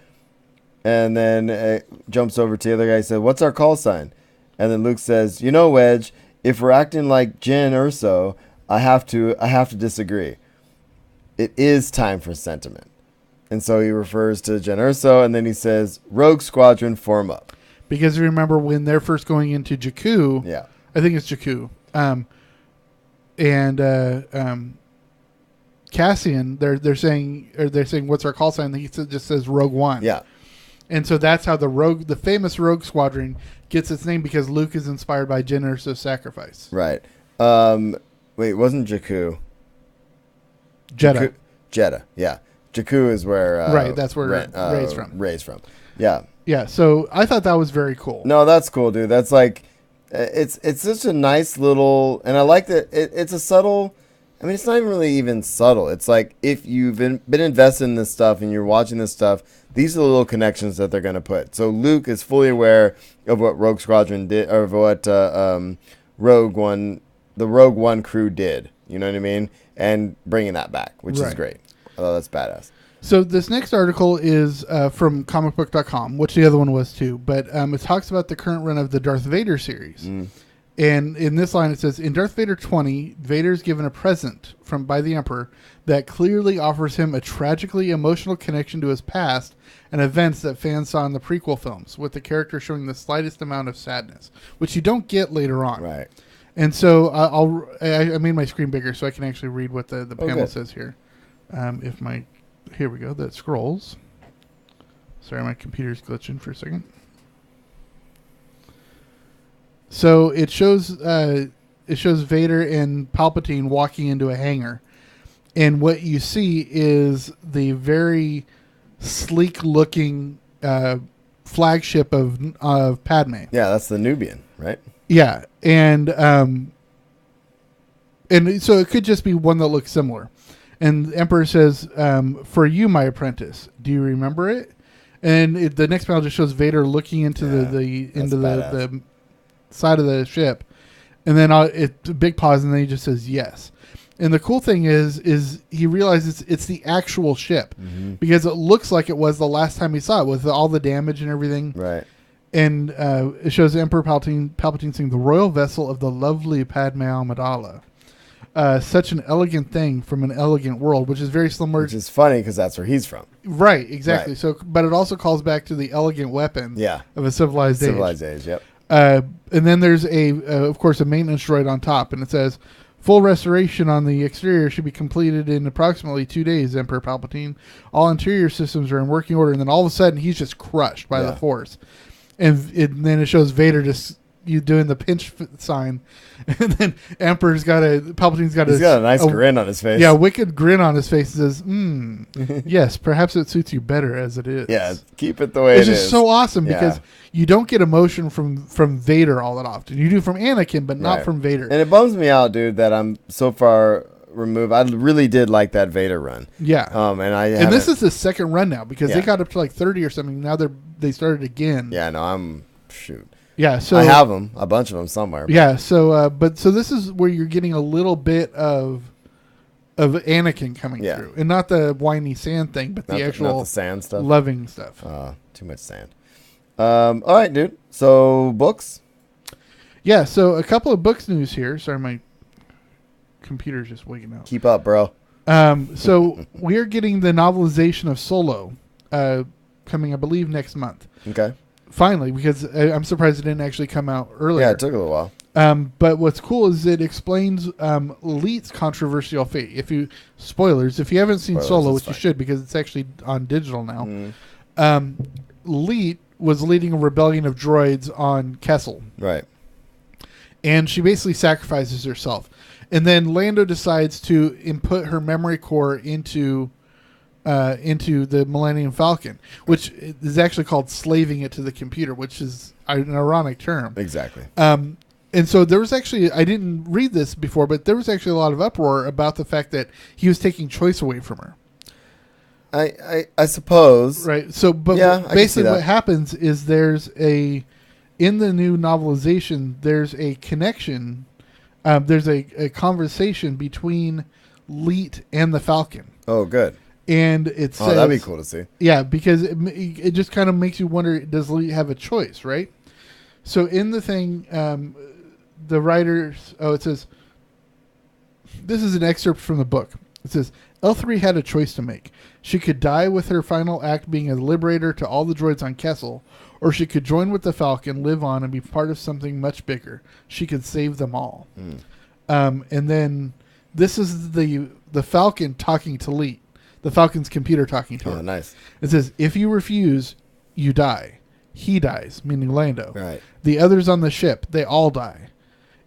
and then jumps over to the other guy. He said, "What's our call sign?" And then Luke says, "You know, Wedge, if we're acting like Jyn Erso, I have to disagree. It is time for sentiment." And so he refers to Jyn Erso, and then he says, "Rogue Squadron, form up."
Because you remember when they're first going into Jakku.
Yeah.
I think it's Jakku. Cassian, they're saying what's our call sign? He just says Rogue One.
Yeah.
And so that's how the famous Rogue Squadron gets its name, because Luke is inspired by Generous Sacrifice.
Right. Wait, it wasn't Jakku.
Jeddah.
Jeddah, yeah. Jakku is where...
right, that's where Rey's from.
Rey's from. Yeah.
Yeah, so I thought that was very cool.
No, that's cool, dude. That's like... It's such a nice little... And I like that it's a subtle... I mean, it's not even subtle. It's like if you've been invested in this stuff and you're watching this stuff, these are the little connections that they're going to put. So Luke is fully aware of what Rogue Squadron did, or of what the Rogue One crew did. You know what I mean? And bringing that back, which is great. I thought that's badass.
So this next article is from comicbook.com, which the other one was too. But it talks about the current run of the Darth Vader series. Mm. And in this line, it says, in Darth Vader 20, Vader is given a present by the Emperor that clearly offers him a tragically emotional connection to his past and events that fans saw in the prequel films, with the character showing the slightest amount of sadness, which you don't get later on.
Right.
And so I made my screen bigger so I can actually read what the panel says here. Here we go. That scrolls. Sorry, my computer's glitching for a second. So it shows Vader and Palpatine walking into a hangar, and what you see is the very sleek-looking flagship of Padme.
Yeah, that's the Nubian, right?
Yeah, and so it could just be one that looks similar. And the Emperor says, "For you, my apprentice, do you remember it?" And the next panel just shows Vader looking into the side of the ship, and then it's a big pause, and then he just says yes. And the cool thing is he realizes it's the actual ship, because it looks like it was the last time he saw it, with all the damage and everything.
Right.
And it shows Emperor Palpatine saying, "The royal vessel of the lovely Padme Amidala. Such an elegant thing from an elegant world," which is very similar.
Which is funny because that's where he's from.
Right, exactly. Right. So, but it also calls back to the elegant weapon of a civilized age.
Civilized age, yep.
And then there's of course, a maintenance droid on top, and it says, "Full restoration on the exterior should be completed in approximately 2 days, Emperor Palpatine. All interior systems are in working order." And then all of a sudden, he's just crushed by the Force. And then it shows Vader just doing the pinch sign, and then Palpatine's got a
nice grin on his face.
Yeah, wicked grin on his face. He says, "Yes, perhaps it suits you better as it is."
Yeah, keep it the way it is.
It's just so awesome because you don't get emotion from Vader all that often. You do from Anakin, but not from Vader.
And it bums me out, dude, that I'm so far removed. I really did like that Vader run.
Yeah.
And
this is the second run now, because they got up to like 30 or something. Now they started again.
Yeah, no, shoot.
Yeah, so
I have them, a bunch of them somewhere.
Yeah, so so this is where you're getting a little bit of Anakin coming through, and not the whiny sand thing, but the actual
not the sand stuff,
loving stuff.
Too much sand. All right, dude. So books.
Yeah, so a couple of books news here. Sorry, my computer's just waking up.
Keep up, bro.
So we're getting the novelization of Solo coming, I believe, next month.
Okay.
Finally, because I'm surprised it didn't actually come out earlier.
Yeah, it took a little while.
But what's cool is it explains Leet's controversial fate. Spoilers, if you haven't seen Solo, which you should, because it's actually on digital now, Leet was leading a rebellion of droids on Kessel.
Right.
And she basically sacrifices herself. And then Lando decides to input her memory core into the Millennium Falcon, which is actually called slaving it to the computer, which is an ironic term.
Exactly.
And so there was actually, I didn't read this before, but there was actually a lot of uproar about the fact that he was taking choice away from her.
I suppose.
Right. So, but basically what happens is in the new novelization, there's a connection. There's a conversation between Leet and the Falcon.
Oh, good.
And it says,
that'd be cool to see.
Yeah, because it just kind of makes you wonder, does Leet have a choice, right? So in the thing, the writers, it says, this is an excerpt from the book. It says, L3 had a choice to make. She could die with her final act being a liberator to all the droids on Kessel, or she could join with the Falcon, live on, and be part of something much bigger. She could save them all. And then this is the Falcon talking to Leet. The Falcon's computer talking to her.
Oh, nice.
It says, if you refuse, you die. He dies, meaning Lando.
Right.
The others on the ship, they all die.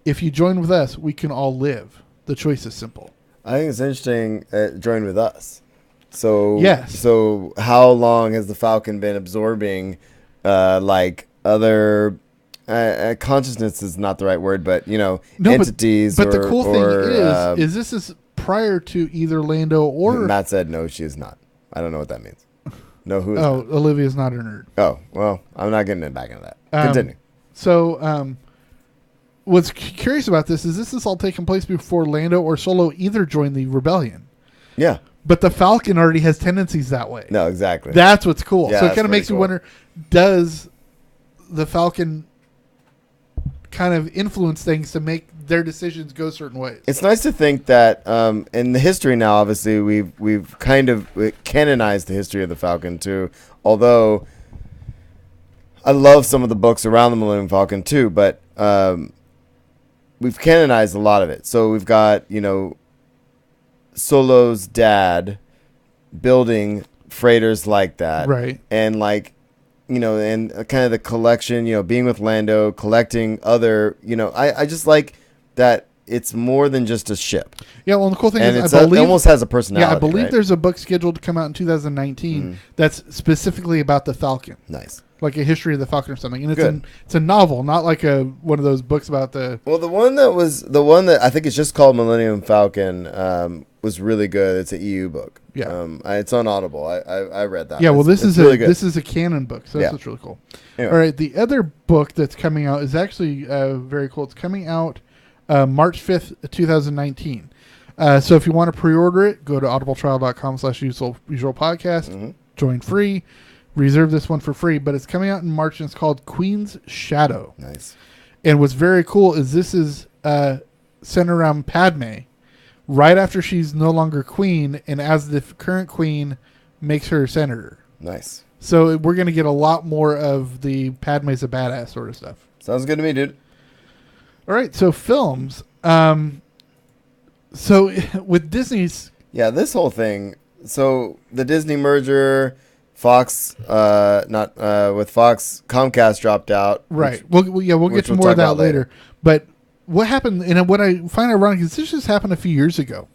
If you join with us, we can all live. The choice is simple.
I think it's interesting. Join with us. So
Yes.
So how long has the Falcon been absorbing, like other consciousness is not the right word, but entities.
But the cool thing
or,
is this is prior to either Lando or
Matt said no, she is not. I don't know what that means. No, who is?
Oh, Olivia's not a nerd.
Oh, well, I'm not getting back into that. Continue.
So, what's curious about this is all taking place before Lando or Solo either join the rebellion.
Yeah.
But the Falcon already has tendencies that way.
No, exactly.
That's what's cool.
Yeah,
so it
that's
kind of makes
pretty
me wonder, does the Falcon kind of influence things to make their decisions go certain ways?
It's nice to think that in the history now, obviously, we've kind of canonized the history of the Falcon too. Although I love some of the books around the Millennium Falcon too, but we've canonized a lot of it. So we've got, Solo's dad building freighters like that.
Right.
And and kind of the collection, being with Lando, collecting other, I just like that it's more than just a ship.
Yeah, well, the cool thing
And
is,
it almost has a personality.
Yeah, I believe
right?
there's a book scheduled to come out in 2019 that's specifically about the Falcon.
Nice.
Like a history of the Falcon or something. And
Good.
it's a novel, not like one of those books about the...
Well, the one that I think it's just called Millennium Falcon was really good. It's an EU book.
Yeah.
It's on Audible. I read that.
Yeah, well,
it's really good.
this is a canon book, so that's what's really cool.
Anyway.
All right, the other book that's coming out is actually very cool. It's coming out March 5th, 2019. So if you want to pre-order it, go to audibletrial.com/usual podcast. Join free. Reserve this one for free, but it's coming out in March, and it's called Queen's Shadow.
Nice.
And what's very cool is this is centered around Padme, right after she's no longer queen, and as the current queen makes her senator.
Nice.
So we're going to get a lot more of the Padme's a badass sort of stuff.
Sounds good to me, dude.
All right, so films. So with Disney's...
Yeah, this whole thing. So the Disney merger... Fox, with Fox, Comcast dropped out.
Right. We'll get to more of that later. But what happened, and what I find ironic is this just happened a few years ago.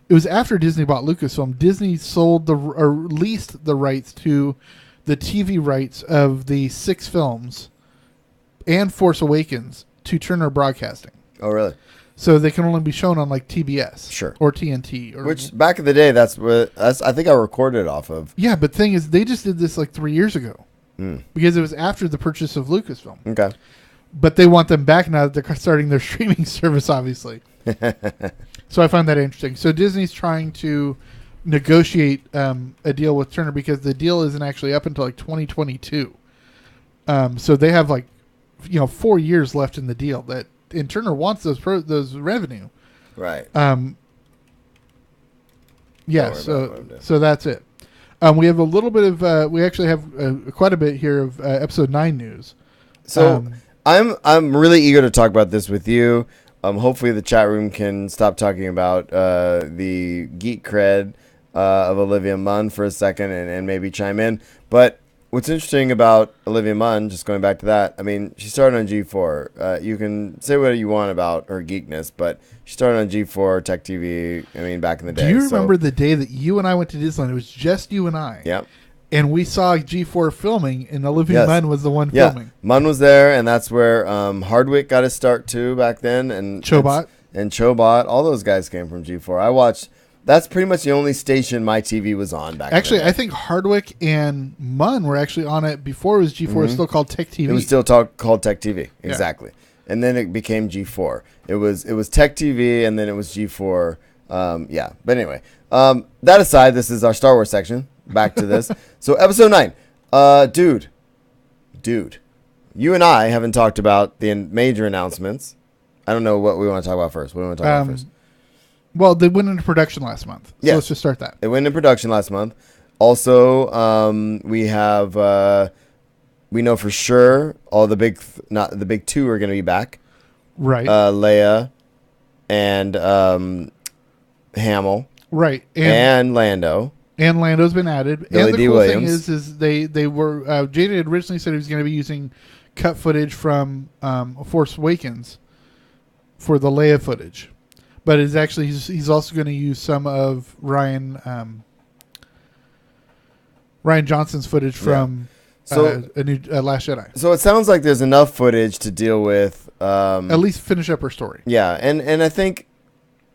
It was after Disney bought Lucasfilm. Disney sold or leased the rights to the TV rights of the 6 films and Force Awakens to Turner Broadcasting.
Oh, really?
So they can only be shown on like TBS,
sure,
or TNT,
which back in the day, that's I think I recorded it off of.
Yeah, but thing is, they just did this like 3 years ago because it was after the purchase of Lucasfilm.
Okay,
but they want them back now that they're starting their streaming service, obviously. So I find that interesting. So Disney's trying to negotiate a deal with Turner because the deal isn't actually up until like 2022. So they have 4 years left in the deal that. And Turner wants those revenue,
right?
Yeah, so that's it. We have a little bit of we actually have quite a bit here of episode 9 news.
So I'm really eager to talk about this with you. Hopefully the chat room can stop talking about the geek cred of Olivia Munn for a second and maybe chime in. But what's interesting about Olivia Munn, just going back to that, I mean, she started on G4. You can say what you want about her geekness, but she started on G4, Tech TV, I mean, back in the day.
Do you remember the day that you and I went to Disneyland? It was just you and I.
Yeah.
And we saw G4 filming, and Olivia Munn was the one filming.
Munn was there, and that's where Hardwick got his start, too, back then. And
Chobot.
And Chobot. All those guys came from G4. I watched... That's pretty much the only station my TV was on back then.
Actually, I think Hardwick and Munn were actually on it before it was G4. It was still called Tech TV.
It was still called Tech TV. Exactly. Yeah. And then it became G4. It was Tech TV, and then it was G4. But anyway, that aside, this is our Star Wars section. Back to this. So episode 9. Dude, you and I haven't talked about the major announcements. I don't know what we want to talk about first. What do we want to talk about first?
Well, they went into production last month. So let's just start that.
It went into production last month. Also, we have we know for sure all the big the big 2 are going to be back.
Right.
Leia and Hamill.
Right.
And Lando.
And Lando's been added.
Billy
and the
D.
cool
Williams.
thing is they were Jada had originally said he was going to be using cut footage from Force Awakens for the Leia footage, but it's actually he's also going to use some of Ryan Johnson's footage from Last Jedi.
So it sounds like there's enough footage to deal with.
At least finish up her story.
Yeah, and I think,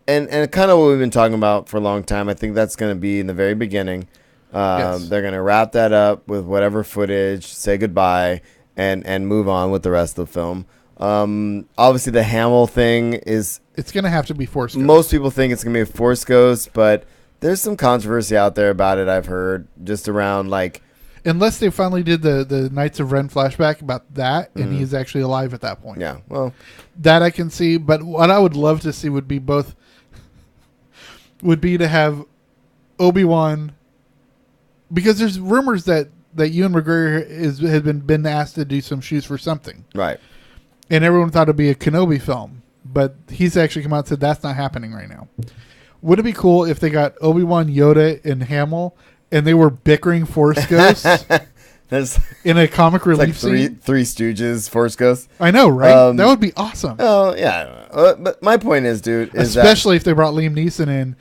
and kind of what we've been talking about for a long time. I think that's going to be in the very beginning.
Yes.
They're going to wrap that up with whatever footage, say goodbye, and move on with the rest of the film. Obviously, the Hamill thing is.
It's going to have to be Force Ghost.
Most people think it's going to be a Force Ghost, but there's some controversy out there about it. I've heard just around like.
Unless they finally did the Knights of Ren flashback about that, and he's actually alive at that point.
Yeah, well,
that I can see. But what I would love to see would be to have Obi-Wan, because there's rumors that Ewan McGregor has been asked to do some shoots for something,
right.
and everyone thought it'd be a Kenobi film, but he's actually come out and said that's not happening right now. Would it be cool if they got Obi-Wan, Yoda, and Hamill, and they were bickering Force Ghosts
There's
in a comic relief
like
scene?
Three Stooges, Force Ghost.
I know, right? That would be awesome.
Oh yeah, but my point is, dude, is
especially if they brought Liam Neeson in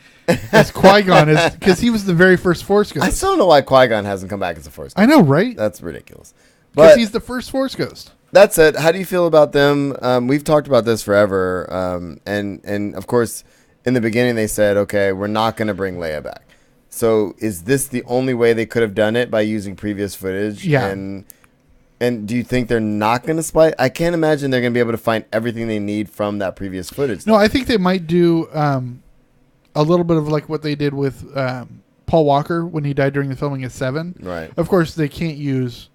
as Qui-Gon, because he was the very first Force Ghost.
I still don't know why Qui-Gon hasn't come back as a Force Ghost.
I know, right?
That's ridiculous.
Because
But
he's the first Force Ghost.
that said, how do you feel about them? We've talked about this forever, and of course, in the beginning they said, okay, we're not going to bring Leia back. So is this the only way they could have done it, by using previous footage?
Yeah.
And do you think they're not going to splice? I can't imagine they're going to be able to find everything they need from that previous footage.
No, I think they might do a little bit of like what they did with Paul Walker when he died during the filming of 7.
Right.
Of course, they can't use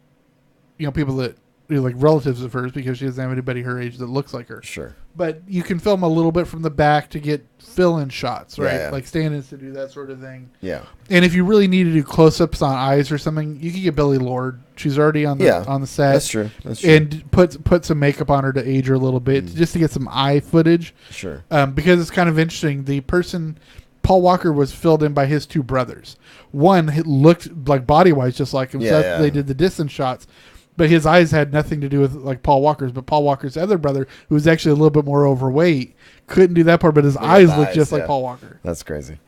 people that like relatives of hers, because she doesn't have anybody her age that looks like her.
Sure.
But you can film a little bit from the back to get fill-in shots, right?
Yeah.
Like stand-ins to do that sort of thing.
Yeah.
And if you really need to do close-ups on eyes or something, you could get Billy Lord. She's already on the set.
That's true.
And put some makeup on her to age her a little bit, just to get some eye footage.
Sure.
Because it's kind of interesting. The person, Paul Walker, was filled in by his two brothers. One looked like body-wise just like him.
Yeah,
so
yeah.
they did the distance shots. But his eyes had nothing to do with like Paul Walker's. But Paul Walker's other brother, who was actually a little bit more overweight, couldn't do that part. But his eyes looked just like Paul Walker.
That's crazy.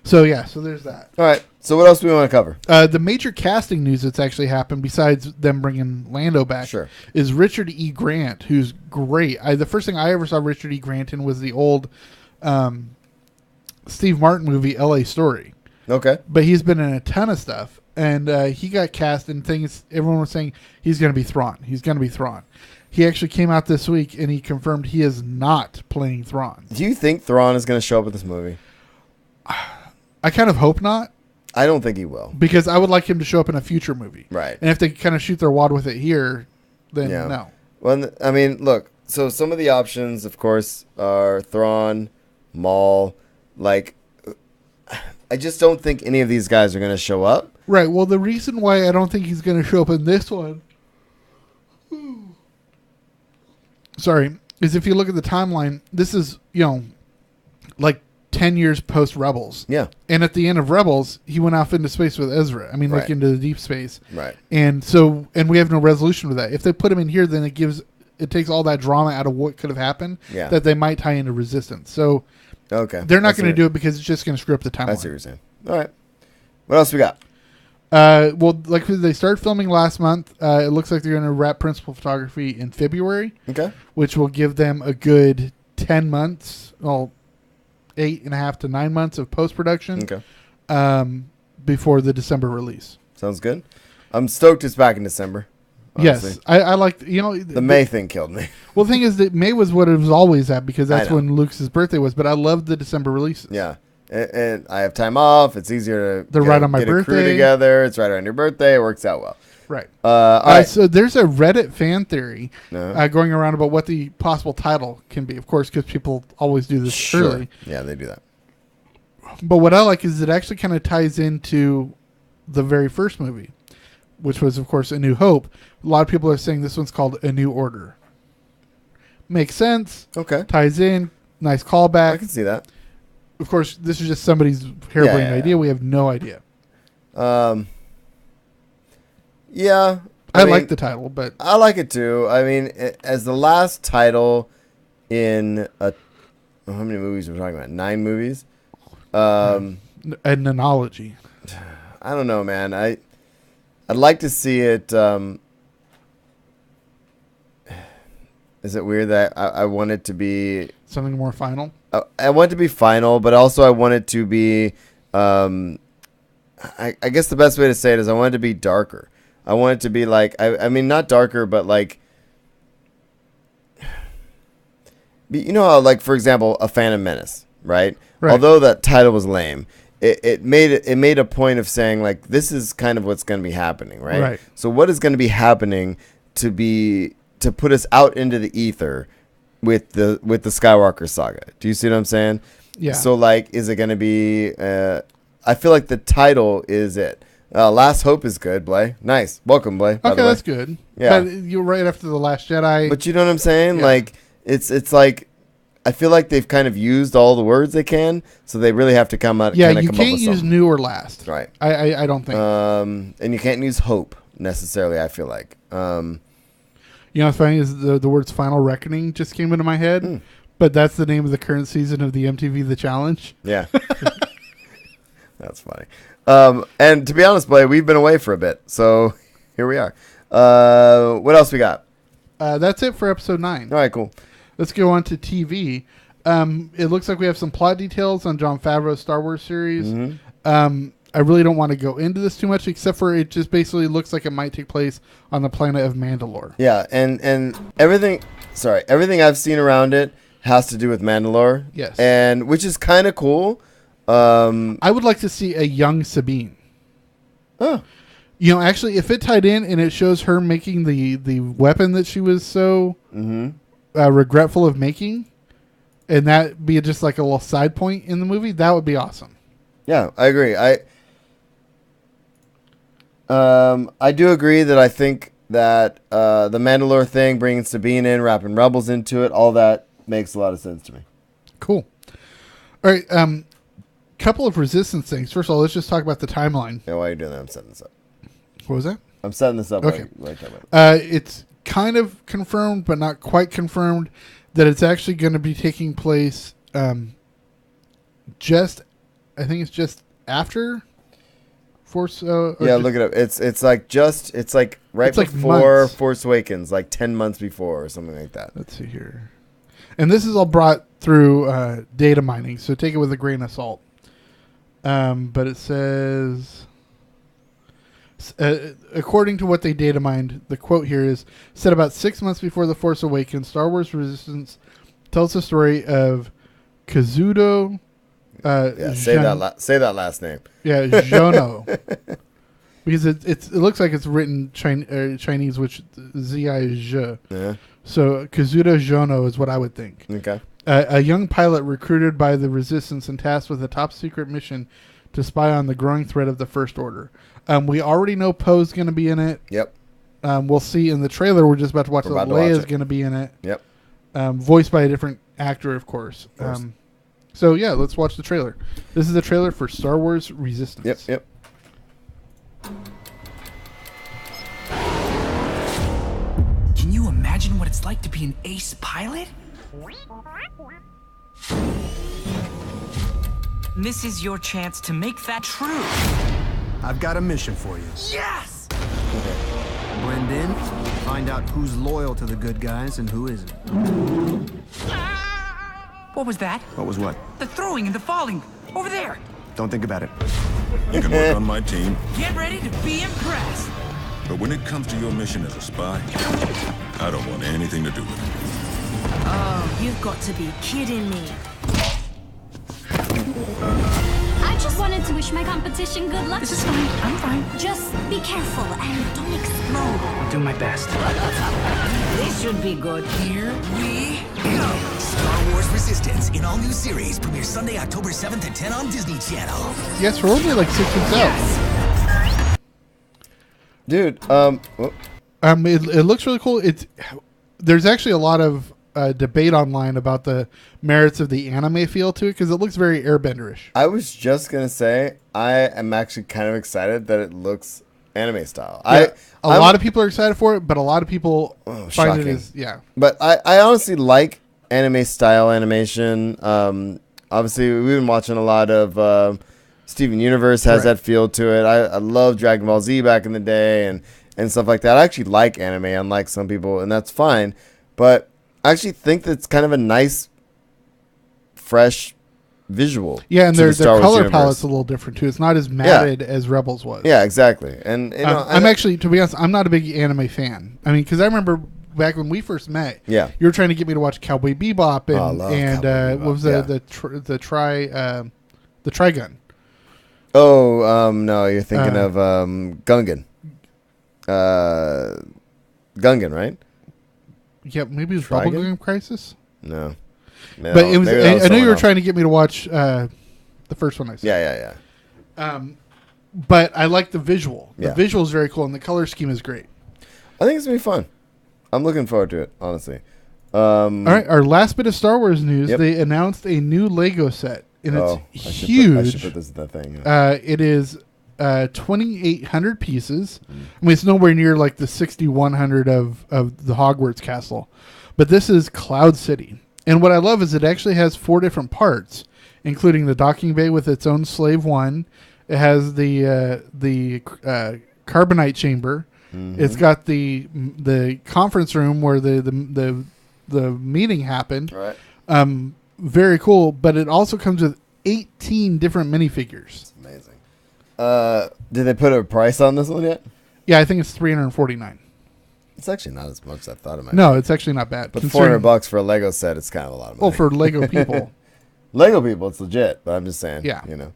So there's that.
All right. So what else do we want to cover?
The major casting news that's actually happened, besides them bringing Lando back,
Sure.
is Richard E. Grant, who's great. The first thing I ever saw Richard E. Grant in was the old Steve Martin movie, L.A. Story.
Okay.
But he's been in a ton of stuff. And he got cast in things. Everyone was saying he's going to be Thrawn. He's going to be Thrawn. He actually came out this week and he confirmed he is not playing Thrawn.
Do you think Thrawn is going to show up in this movie?
I kind of hope not,
I don't think he will.
because I would like him to show up in a future movie.
Right.
And if they kind of shoot their wad with it here, then
Yeah.
no.
Well, I mean, look. So some of the options, of course, are Thrawn, Maul. Like, I just don't think any of these guys are going to show up.
Right. Well, the reason why I don't think he's going to show up in this one, is if you look at the timeline, this is, like 10 years post Rebels.
Yeah.
And at the end of Rebels, he went off into space with Ezra. I mean, like
Right.
into the deep space.
Right.
And we have no resolution with that. If they put him in here, then it takes all that drama out of what could have happened.
Yeah.
That they might tie into Resistance. So
Okay.
they're not
That's
going to
it.
do it because it's just going to screw up the
I see what
timeline.
you're saying. All right. What else we got?
Well, like they started filming last month. It looks like they're going to wrap principal photography in February,
Okay.
which will give them a good 10 months, well, 8.5 to 9 months of post-production
Okay.
before the December release.
Sounds good. I'm stoked it's back in December. Honestly.
Yes, I like,
The May thing killed me.
Well, the thing is that May was what it was always at, because that's
I know.
when Luke's birthday was, but I love the December releases.
Yeah. And I have time off. It's easier to
They're right on my
get a crew
birthday.
together. It's right around your birthday. It works out well.
Right.
All right.
So there's a Reddit fan theory
No.
going around about what the possible title can be, of course, because people always do this
Sure.
early.
Yeah, they do that.
But what I like is it actually kind of ties into the very first movie, which was, of course, A New Hope. A lot of people are saying this one's called A New Order. Makes sense.
Okay.
Ties in. Nice
I
callback.
can see that.
Of course, this is just somebody's harebrained
Yeah.
idea. We have no idea.
Yeah.
I
mean,
like the title, but
I like it too. I mean, as the last title in how many movies are we talking about? 9 movies.
an analogy.
I don't know, man. I'd like to see it. Is it weird that I want it to be?
Something more final.
I want it to be final, but also I want it to be. I guess the best way to say it is I want it to be darker. I want it to be like I mean not darker, but like. You know how, like, for example, A Phantom Menace, right?
Right.
Although that title was lame, it made a point of saying, like, this is kind of what's going to be happening, right?
Right.
So what is going to be happening to put us out into the ether with the Skywalker saga? Do you see what I'm saying?
Yeah.
So, like, is it going to be? I feel like the title is it. Last Hope is good, Blay. Nice, welcome, Blay. By the
Okay,
way.
that's good.
Yeah.
But you're right after The Last Jedi.
But you know what I'm saying?
Yeah.
Like it's like I feel like they've kind of used all the words they can, so they really have to come out.
yeah,
kinda
you
come up
can't
with
use
something.
new or last.
Right.
I don't think.
And you can't use hope necessarily. I feel like.
You know what's funny is the words "Final Reckoning" just came into my head, but that's the name of the current season of the MTV The Challenge.
Yeah. That's funny. And to be honest, Blay, we've been away for a bit, so here we are. What else we got?
That's it for episode 9.
All right, cool.
Let's go on to TV. It looks like we have some plot details on Jon Favreau's Star Wars series.
Mm-hmm.
I really don't want to go into this too much, except for it just basically looks like it might take place on the planet of Mandalore.
Yeah, and everything I've seen around it has to do with Mandalore.
Yes.
And which is kind of cool.
I would like to see a young Sabine.
Oh.
You know, actually, if it tied in and it shows her making the weapon that she was so regretful of making, and that be just like a little side point in the movie, that would be awesome.
Yeah, I agree. I do agree that I think that the Mandalore thing, bringing Sabine in, wrapping Rebels into it, all that makes a lot of sense to me.
Cool. All right. Couple of Resistance things. First of all, let's just talk about the timeline.
Yeah, while you're doing that, I'm setting this up.
What was that?
I'm setting this up.
Okay.
While you're talking about it.
It's kind of confirmed, but not quite confirmed, that it's actually going to be taking place I think it's just after Force.
Yeah, look it up. It's like right
It's like
before
months.
Force Awakens, like 10 months before or something like that.
Let's see here. And this is all brought through data mining, so take it with a grain of salt. But it says, according to what they data mined, the quote here is, said about 6 months before The Force Awakens, Star Wars Resistance tells the story of Kazuto.
Yeah, say that last name.
Yeah, Zhono. Because it looks like it's written Chinese, which Z-I is Zhe.
Yeah.
So Kazuto Zhono is what I would think.
Okay.
A young pilot recruited by the Resistance and tasked with a top-secret mission to spy on the growing threat of the First Order. We already know Poe's going to be in it.
Yep.
We'll see in the trailer. We're just about to watch that Leia's
it.
going to be in it.
Yep.
Voiced by a different actor, of course. So, yeah, let's watch the trailer. This is the trailer for Star Wars Resistance.
Yep.
Can you imagine what it's like to be an ace pilot? This is your chance to make that true.
I've got a mission for you.
Yes!
Blend in, find out who's loyal to the good guys and who isn't.
What was that?
What was what?
The throwing and the falling. Over there.
Don't think about it.
You can work on my team,
Get ready to be impressed.
but when it comes to your mission as a spy, I don't want anything to do with it.
Oh, you've got to be kidding me. I just wanted to wish my competition good luck.
This is fine. I'm fine.
Just be careful and don't explode.
I'll do my best.
This should be good.
Here we go.
Star Wars Resistance in all new series premieres Sunday, October 7th at 10 on Disney Channel.
Yes, we're only like 6 weeks out.
Dude,
It looks really cool. There's actually a lot of debate online about the merits of the anime feel to it because it looks very Airbenderish.
I was just gonna say I am actually kind of excited that it looks anime style.
Yeah, a lot of people are excited for it, but a lot of people find
shocking.
it as
But I honestly like anime style animation. Obviously, we've been watching a lot of Steven Universe has that feel to it. I love Dragon Ball Z back in the day and stuff like that. I actually like anime, unlike some people, and that's fine. But I actually think that's kind of a nice, fresh visual.
Yeah, and
to
their
the Star Wars
color
universe.
palette's a little different too. It's not as matted as Rebels was.
Yeah, exactly. And you know,
I'm actually, to be honest, I'm not a big anime fan. I mean, because I remember back when we first met.
Yeah.
you were trying to get me to watch Cowboy Bebop and
I love Cowboy Bebop,
what was
yeah.
the Trigun.
Oh, no, you're thinking of Gungan. Gungan, right?
Yeah, maybe it was
Trigun?
Bubblegum Crisis.
No.
But it was.
maybe that
I know
someone
you were
else.
trying to get me to watch the first one I saw.
Yeah.
But I like the visual. The
Yeah.
visual is very cool, and the color scheme is great.
I think it's gonna be fun. I'm looking forward to it, honestly.
All right, our last bit of Star Wars news.
Yep.
They announced a new Lego set, and
I
it's
should
huge.
put this in that thing. Yeah.
It is 2,800 pieces. I mean, it's nowhere near like the 6,100 of the Hogwarts castle, but this is Cloud City. And what I love is it actually has 4 different parts, including the docking bay with its own Slave One. It has the carbonite chamber. It's got the conference room where the meeting happened.
Right.
Very cool, but it also comes with 18 different minifigures.
Amazing. Did they put a price on this one yet?
Yeah, I think it's $349.
It's actually not as much as I thought it might.
No, it's actually not bad.
But
considering-
$400 for a Lego set, it's kind of a lot of money.
Well, for Lego people.
Lego people, it's legit. But I'm just saying.
Yeah.
You know.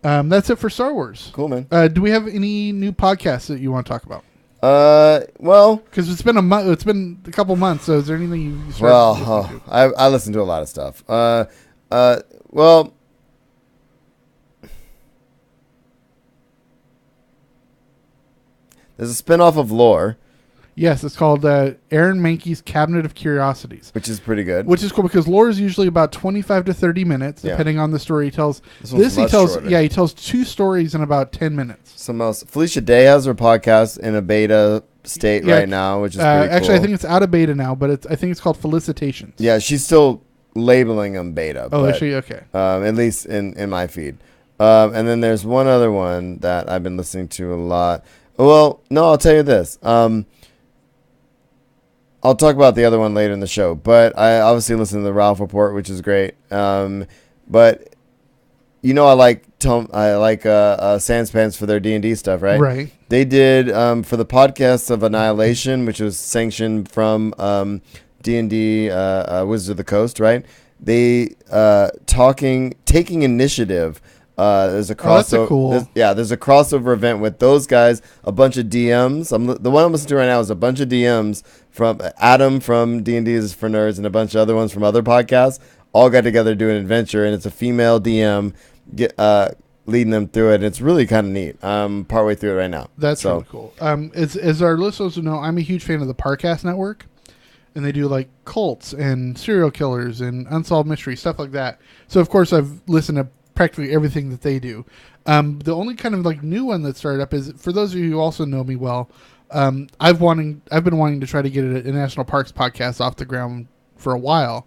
That's it for Star Wars.
Cool, man.
Do we have any new podcasts that you want to talk about?
Well,
Because it's been a month. It's been a couple months. So is there anything you started listening to?
I listen to a lot of stuff. Well, there's a spinoff of Lore,
Yes, it's called Aaron Mankey's Cabinet of Curiosities,
which is pretty good.
which is cool because Lore is usually about 25 to 30 minutes,
Yeah.
depending on the story he tells.
This one's
he
much
tells,
shorter.
yeah, he tells 2 stories in about 10 minutes.
Some else. Felicia Day has her podcast in a beta state
Yeah,
right now, which is pretty
actually, I
cool.
think it's out of beta now, but I think it's called Felicitations.
Yeah, she's still labeling them beta.
Oh,
but,
actually, okay.
at least in my feed. And then there's one other one that I've been listening to a lot. Well, no, I'll tell you this. I'll talk about the other one later in the show, but I obviously listen to the Ralph Report, which is great. But you know, I like Sanspans for their D&D stuff, right?
Right.
They did for the podcast of Annihilation, which was sanctioned from D&D Wizards of the Coast, right? They taking initiative. There's a crossover.
that's a cool.
There's a crossover event with those guys, a bunch of DMs. The one I'm listening to right now is a bunch of DMs from Adam from D&D is for Nerds and a bunch of other ones from other podcasts. All got together to do an adventure, and it's a female DM leading them through it. And it's really kind of neat. I'm partway through it right now.
That's really cool. As our listeners will know, I'm a huge fan of the Parcast Network, and they do like cults and serial killers and unsolved mysteries, stuff like that. So of course I've listened to practically everything that they do. The only kind of like new one that started up is, for those of you who also know me well, I've been wanting to try to get a National Parks podcast off the ground for a while.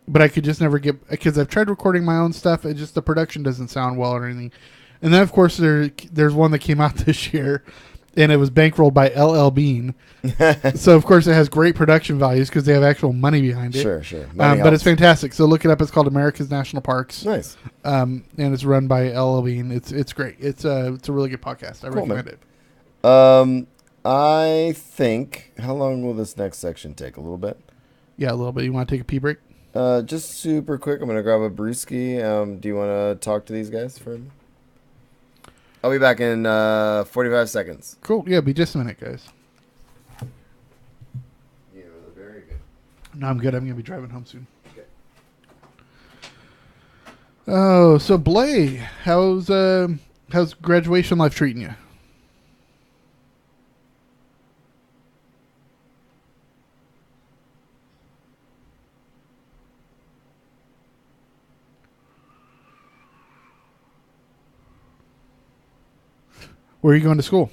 But I could just never get, because I've tried recording my own stuff. It just, the production doesn't sound well or anything. And then of course there's one that came out this year, and it was bankrolled by LL Bean. So of course it has great production values because they have actual money behind it.
Sure. Money
But it's
helps.
fantastic. So look it up. It's called America's National Parks.
Nice.
And it's run by LL Bean. It's great. It's a really good podcast. I recommend it.
I think, how long will this next section take? A little bit?
Yeah, a little bit. You want to take a pee break?
Just super quick. I'm going to grab a brewski. Do you want to talk to these guys for a minute? I'll be back in 45 seconds.
Cool. Yeah, be just a minute, guys.
Yeah, they're very good.
No, I'm good. I'm going to be driving home soon. Okay. Oh, so Blay, how's graduation life treating you? Where are you going to school?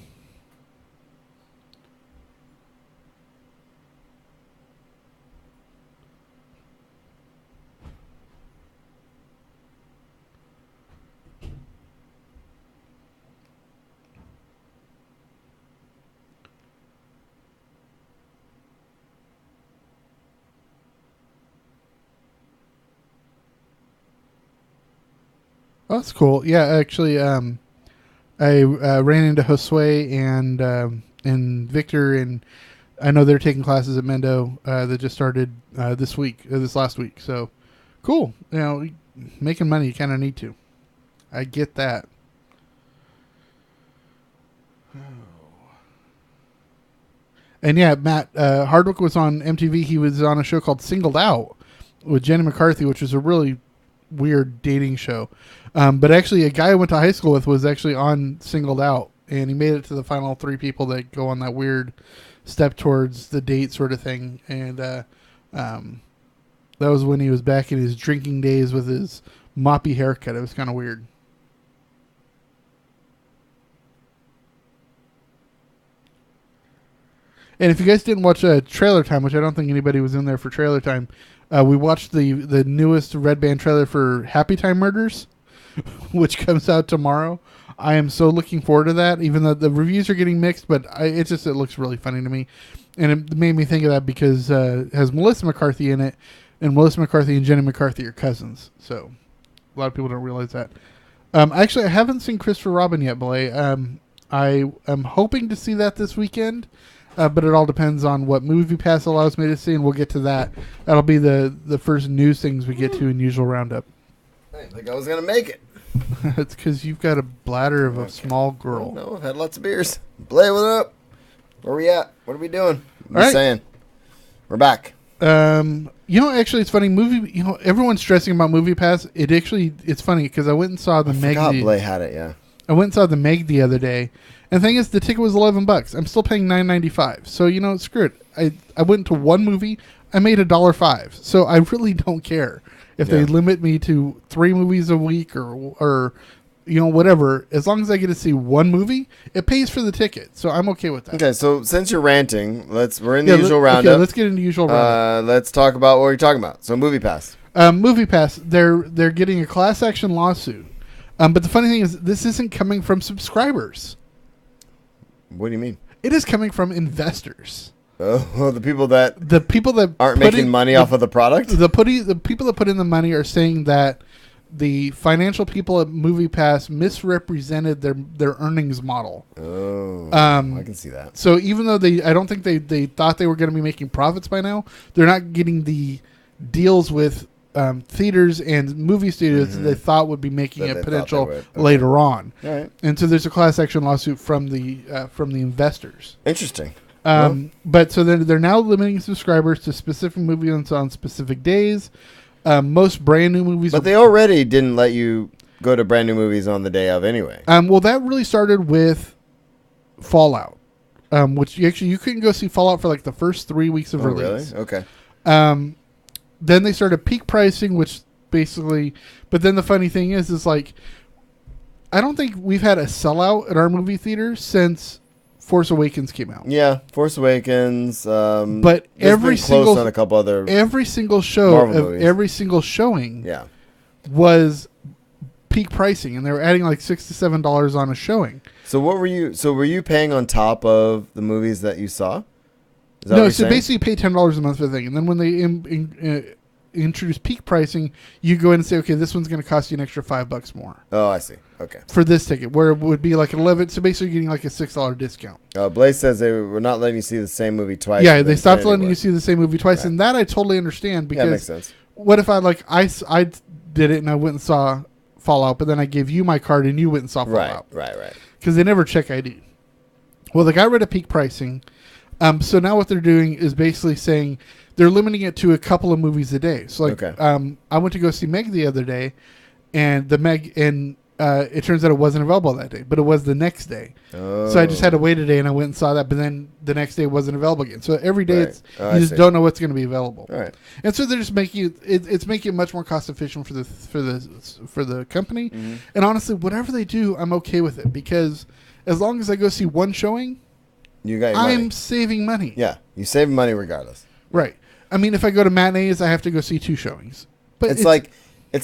Oh, that's cool. Yeah, actually, I ran into Josue and Victor, and I know they're taking classes at Mendo that just started this last week. So cool. You know, making money, you kind of need to. I get that. And yeah, Matt Hardwick was on MTV. He was on a show called Singled Out with Jenny McCarthy, which was a really weird dating show. But actually, a guy I went to high school with was actually on Singled Out, and he made it to the final 3 people that go on that weird step towards the date sort of thing. And that was when he was back in his drinking days with his moppy haircut. It was kind of weird. And if you guys didn't watch Trailer Time, which I don't think anybody was in there for Trailer Time, we watched the newest Red Band trailer for Happy Time Murders, which comes out tomorrow. I am so looking forward to that, even though the reviews are getting mixed, but it looks really funny to me. And it made me think of that because it has Melissa McCarthy in it, and Melissa McCarthy and Jenny McCarthy are cousins. So a lot of people don't realize that. Actually, I haven't seen Christopher Robin yet, Belay. I am hoping to see that this weekend. But it all depends on what Movie Pass allows me to see, and we'll get to that. That'll be the first news things we get to in Usual Roundup.
I didn't think I was going to make it.
It's because you've got a bladder of a small girl.
No, I've had lots of beers. Play with it up. Where we at? What are we doing? What are you
right.
saying? We're back.
Actually, it's funny. Everyone's stressing about Movie Pass. It's funny because I went and saw the Meg.
Blay had it, yeah.
I went and saw the Meg the other day. And the thing is, the ticket was $11. I'm still paying $9.95. So, screw it. I went to one movie. I made $1.05. So I really don't care if they limit me to 3 movies a week or whatever. As long as I get to see one movie, it pays for the ticket. So I'm okay with that.
Okay, so since you're ranting, we're in the usual roundup.
Okay, let's get into usual roundup.
Let's talk about what we're talking about. So Movie Pass.
Movie Pass. They're getting a class action lawsuit. But the funny thing is, this isn't coming from subscribers.
What do you mean?
It is coming from investors.
Oh, the people that aren't
put
making money off of the product?
The people that put in the money are saying that the financial people at MoviePass misrepresented their earnings model.
Oh, I can see that.
So even though I don't think they thought they were going to be making profits by now, they're not getting the deals with theaters and movie studios that they thought would be making a potential later on.
All right.
And so there's a class action lawsuit from the investors.
Interesting.
But so they're now limiting subscribers to specific movies on specific days. Most brand new movies.
But they already didn't let you go to brand new movies on the day of anyway.
Well, that really started with Fallout, which you couldn't go see Fallout for like the first 3 weeks of release.
Really? Okay.
Then they started peak pricing, which basically. But then the funny thing is like, I don't think we've had a sellout at our movie theater since Force Awakens came out.
Yeah, Force Awakens.
But every single
on a couple other
every single show
Marvel
of
movies.
every single showing,
Yeah.
was peak pricing, and they were adding like $6 to $7 on a showing.
So were you paying on top of the movies that you saw? Is that what
No,
you're
so
saying?
basically you pay $10 a month for the thing, and then when they introduce peak pricing, you go in and say, okay, this one's going to cost you an extra $5 more.
Oh, I see. Okay.
For this ticket, where it would be like 11, so basically you're getting like a $6 discount.
Blaze says they were not letting you see the same movie twice.
Yeah, they stopped letting you see the same movie twice,
Right.
and that I totally understand
Yeah,
because
makes sense.
what if I did it and I went and saw Fallout, but then I gave you my card and you went and saw Fallout.
Right.
Because they never check ID. Well, they got rid of peak pricing. So now what they're doing is basically saying they're limiting it to a couple of movies a day. So like,
Okay.
I went to go see Meg the other day, and it turns out it wasn't available that day, but it was the next day.
Oh.
So I just had to wait a day, and I went and saw that. But then the next day it wasn't available again. So every day
Right. I
you just
see.
don't know what's going to be available.
All right.
And so they're just making it's making it much more cost efficient for the company.
Mm-hmm.
And honestly, whatever they do, I'm okay with it because as long as I go see one showing,
You got your
I'm
money.
saving money.
Yeah, you save money regardless.
Right. I mean, if I go to matinees, I have to go see 2 showings. But
It's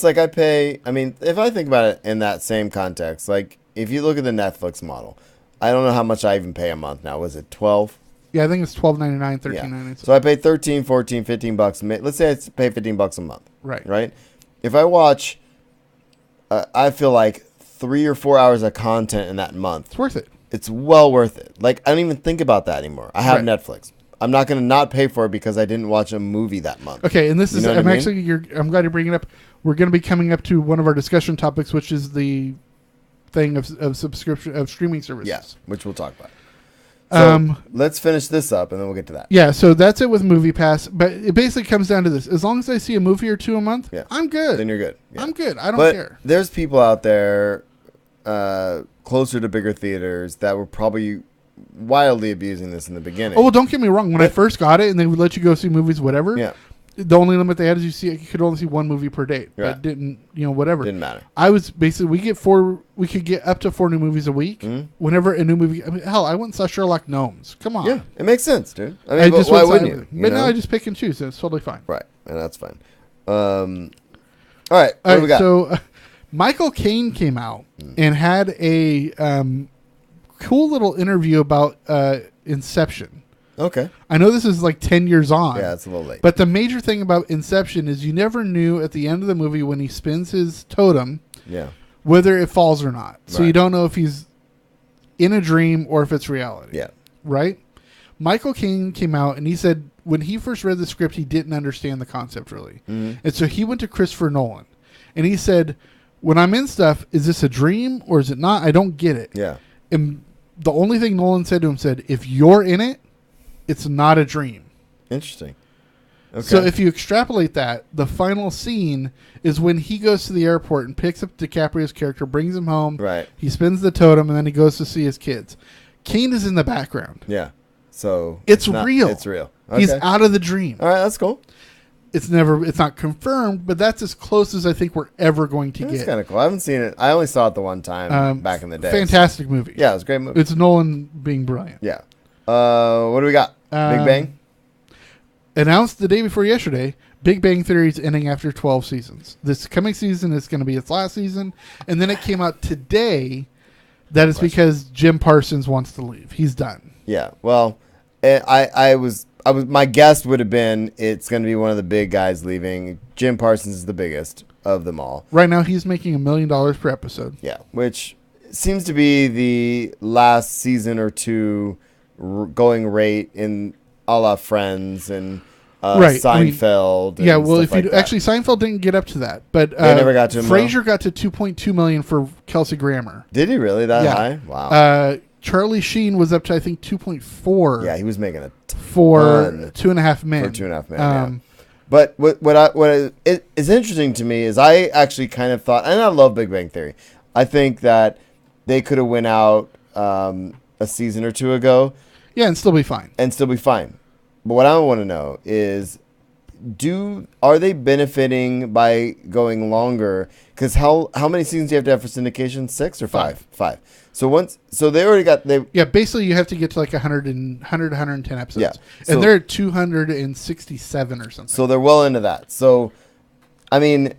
like I pay. I mean, if I think about it in that same context, like if you look at the Netflix model, I don't know how much I even pay a month now. Was it 12?
yeah, I think it's $12.99,
Yeah.
$13.99.
So I pay 13, 14, 15 bucks. Let's say I pay $15 a month.
Right.
Right. If I watch, I feel like 3 or 4 hours of content in that month.
It's worth it.
It's well worth it. Like I don't even think about that anymore. I have
Right.
Netflix. I'm not going to not pay for it because I didn't watch a movie that month.
Okay, and this
You
is
know what I mean?
I'm glad you bring it up. We're going to be coming up to one of our discussion topics, which is the thing of subscription of streaming services.
Yes, which we'll talk about. So
Um,
let's finish this up and then we'll get to that.
Yeah, so that's it with Movie Pass. But it basically comes down to this: as long as I see a movie or 2 a month,
Yeah.
I'm good.
Then you're good. Yeah.
I'm good. I don't
But
care.
there's people out there closer to bigger theaters that were probably wildly abusing this in the beginning.
Oh, well, don't get me wrong. When I first got it, and they would let you go see movies, whatever.
Yeah.
The only limit they had is you could only see 1 movie per day.
Right.
But didn't whatever.
Didn't matter.
I was basically we could get up to 4 new movies a week. Whenever a new movie, I mean, hell, I went and saw Sherlock Gnomes. Come on.
Yeah, it makes sense, dude. I mean,
I
but
just
why
went
wouldn't
silent.
you?
But
know?
no, I just pick and choose. And it's totally fine.
Right, and that's fine. All right, what do we got?
So Michael Caine came out and had a cool little interview about Inception.
Okay.
I know this is like 10 years on.
Yeah, it's a little late.
But the major thing about Inception is you never knew at the end of the movie when he spins his totem
Yeah.
whether it falls or not. So you
Right.
don't know if he's in a dream or if it's reality.
Yeah.
Right? Michael Caine came out and he said when he first read the script, he didn't understand the concept really.
Mm-hmm.
And so he went to Christopher Nolan and he said, when I'm in stuff, is this a dream or is it not? I don't get it.
Yeah.
And the only thing Nolan said to him said, if you're in it, it's not a dream.
Interesting. Okay.
So if you extrapolate that, the final scene is when he goes to the airport and picks up DiCaprio's character, brings him home.
Right.
He spins the totem, and then he goes to see his kids. Kane is in the background.
Yeah. So
It's
not-
real.
It's real.
He's
Okay.
out of the dream.
All right, that's cool.
It's not confirmed, but that's as close as I think we're ever going to
That's
get.
kind of cool. I haven't seen it. I only saw it the one time back in the day.
Fantastic movie.
Yeah, it was a great movie.
It's Nolan being brilliant.
Yeah. What do we got? Big Bang?
Announced the day before yesterday, Big Bang Theory is ending after 12 seasons. This coming season is going to be its last season. And then it came out today that it's because Jim Parsons wants to leave. He's done.
Yeah. Well, I was my guess would have been it's going to be one of the big guys leaving. Jim Parsons is the biggest of them all.
Right now, he's making $1 million per episode.
Yeah, which seems to be the last season or two going rate in a la Friends and
Right, I mean,
Seinfeld.
Yeah,
and
well,
stuff
if you
like
do,
that.
actually, Seinfeld didn't get up to that, but
They never got to a
Frasier got to $2.2 million for Kelsey Grammer.
Did he really that
Yeah.
high? Wow.
Charlie Sheen was up to I think 2.4.
Yeah, he was making a
for
ton
2.5 Men.
for 2.5 Men. Yeah. But what is interesting to me is I actually kind of thought, and I love Big Bang Theory. I think that they could have went out a season or two ago
Yeah, and still be fine.
and still be fine. But what I want to know is, are they benefiting by going longer? Because how many seasons do you have for syndication? 6 or 5? 5. So they already got
Yeah, basically you have to get to like 100 to 110 episodes.
Yeah, so-
and they're at 267 or something.
So they're well into that. So, I mean,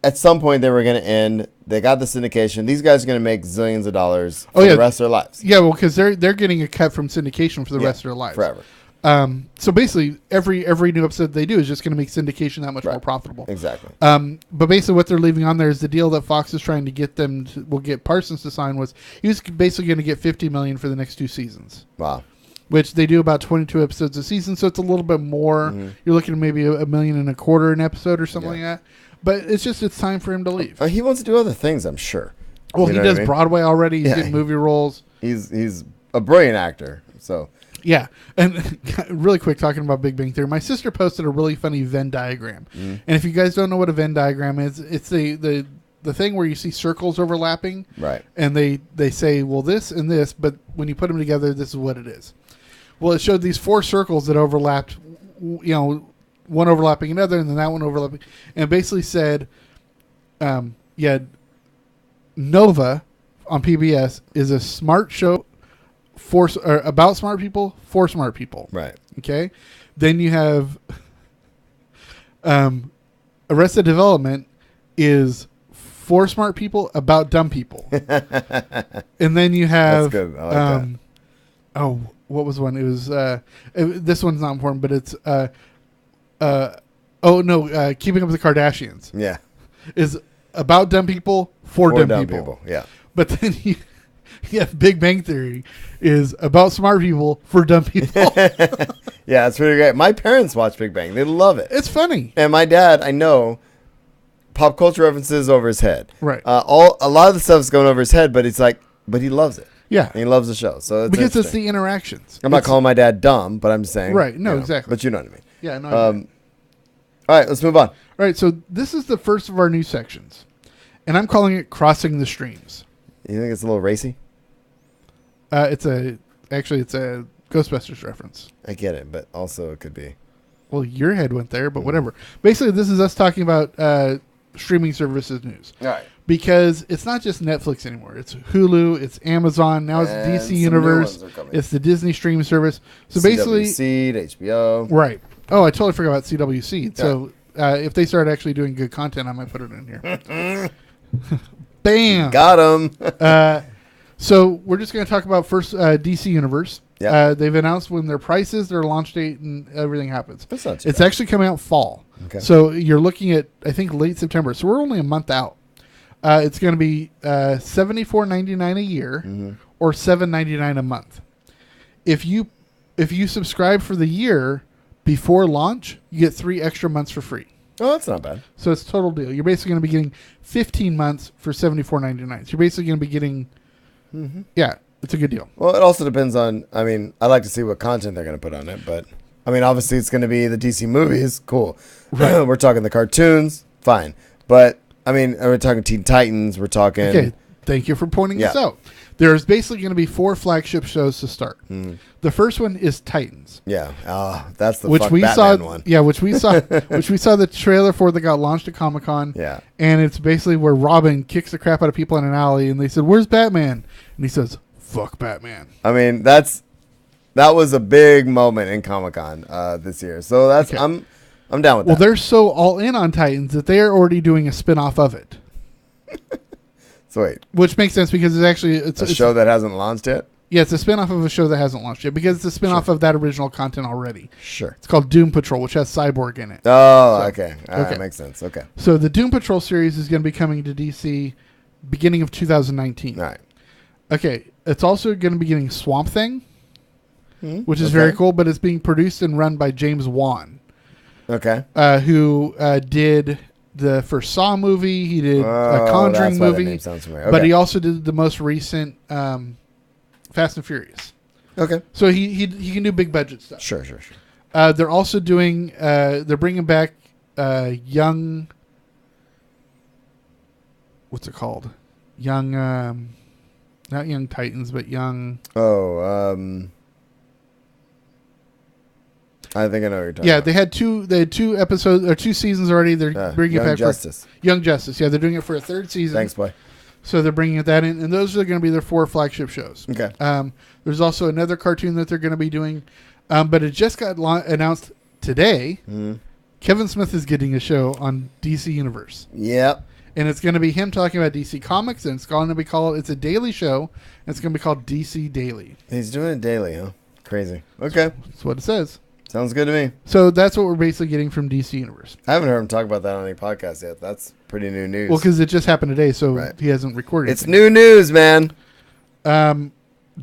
at some point they were going to end. They got the syndication. These guys are going to make zillions of dollars for the rest of their lives.
Yeah, well, because they're getting a cut from syndication for the rest of their lives.
Forever.
So basically, every new episode they do is just going to make syndication that much more profitable.
Exactly.
But basically, what they're leaving on there is the deal that Fox is trying to get them will get Parsons to sign was he was basically going to get $50 million for the next 2 seasons.
Wow.
Which they do about 22 episodes a season, so it's a little bit more.
Mm-hmm.
You're looking at maybe $1.25 million an episode or something like that. But it's time for him to leave.
He wants to do other things, I'm sure.
Well,
You
he
know what
does
I mean?
Broadway already. He's
Yeah.
getting movie roles.
He's a brilliant actor. So
Yeah, and really quick, talking about Big Bang Theory, my sister posted a really funny Venn diagram. And if you guys don't know what a Venn diagram is, it's the thing where you see circles overlapping,
Right.
And they say, well, this and this, but when you put them together, this is what it is. Well, it showed these 4 circles that overlapped, one overlapping another, and then that one overlapping, and it basically said, Nova on PBS is a smart show about smart people for smart people.
Right.
Okay. Then you have Arrested Development is for smart people about dumb people. And then you have
That's good. I like that.
oh, what was one? It was this one's not important, but it's Keeping Up with the Kardashians
Yeah.
is about dumb people for
Or
dumb people.
Yeah.
But then you have Big Bang Theory is about smart people for dumb people.
Yeah, it's pretty great. My parents watch Big Bang. They love it.
It's funny.
And my dad, I know, pop culture references over his head.
Right.
A lot of the stuff's going over his head, but he loves it.
Yeah.
And he loves the show. So
Because it's
interesting.
the interactions.
I'm not calling my dad dumb, but I'm just saying.
Right. No,
you know,
exactly.
But you know what I mean.
Yeah, no.
All right, let's move on.
All right, so this is the first of our new sections. And I'm calling it Crossing the Streams.
You think it's a little racy?
It's a Ghostbusters reference.
I get it, but also it could be.
Well, your head went there, but whatever. Basically, this is us talking about streaming services news.
All right.
Because it's not just Netflix anymore. It's Hulu, it's Amazon, now it's
And
DC
some new
Universe,
ones are coming.
it's the Disney streaming service. So basically,
CWC, HBO.
right. Oh, I totally forgot about CWC. So if they start actually doing good content, I might put it in here. Bam.
Got him.
So we're just going to talk about first DC Universe.
Yeah.
They've announced when their prices, their launch date, and everything happens.
That's not too
It's
bad.
actually coming out fall.
Okay.
So you're looking at, I think, late September. So we're only a month out. It's going to be $74.99 a year or $7.99 a month. If you subscribe for the year before launch, you get 3 extra months for free.
Oh, that's not bad.
So it's a total deal. You're basically going to be getting 15 months for $74.99. So you're basically going to be getting, yeah, it's a good deal.
Well, it also depends on, I mean, I like to see what content they're going to put on it, but, I mean, obviously it's going to be the DC movies. Cool. Right. We're talking the cartoons. Fine. But, I mean, we're talking Teen Titans. We're talking.
Okay, thank you for pointing this
Yeah.
out. There's basically going to be 4 flagship shows to start. The first one is Titans.
Yeah. That's the
Which
fuck
we
Batman
saw,
one.
yeah, which we saw the trailer for that got launched at Comic-Con.
Yeah.
And it's basically where Robin kicks the crap out of people in an alley, and they said, "Where's Batman?" And he says, "Fuck Batman."
I mean, that was a big moment in Comic-Con this year. So that's
Okay.
I'm down with
Well,
that.
they're so all in on Titans that they are already doing a spin-off of it,
So wait,
which makes sense because it's
a show that hasn't launched yet?
Yeah, it's a spin-off of a show that hasn't launched yet because it's a spin-off of that original content already.
Sure.
It's called Doom Patrol, which has Cyborg in it.
Oh, okay. All right,
okay.
makes sense. Okay.
So the Doom Patrol series is going to be coming to DC beginning of 2019.
All right.
Okay, it's also going to be getting Swamp Thing, which is
Okay.
very cool, but it's being produced and run by James Wan,
Okay.
who did the first Saw movie. He did a
Oh,
Conjuring
that's why that
movie,
name sounds familiar.
but
Okay.
he also did the most recent Fast and Furious.
Okay.
So he can do big budget stuff.
Sure.
They're also doing. They're bringing back young. What's it called? Young, not Young Titans, but Young.
Oh, I think I know what you're talking
Yeah,
about.
they had two episodes or 2 seasons already. They're bringing
Young
it back
Justice.
for Young Justice. Yeah, they're doing it for a 3rd season.
Thanks, boy.
So they're bringing that in, and those are going to be their 4 flagship shows.
Okay.
There's also another cartoon that they're going to be doing, but it just got announced today. Kevin Smith is getting a show on DC Universe.
Yep.
And it's going to be him talking about DC Comics, and it's going to be called, it's a daily show, and it's going to be called DC Daily.
He's doing it daily, huh? Crazy. Okay.
That's what it says.
Sounds good to me.
So that's what we're basically getting from DC Universe.
I haven't heard him talk about that on any podcast yet. That's pretty new news.
Well, because it just happened today, so
Right.
he hasn't recorded
it's
anything.
new news, man.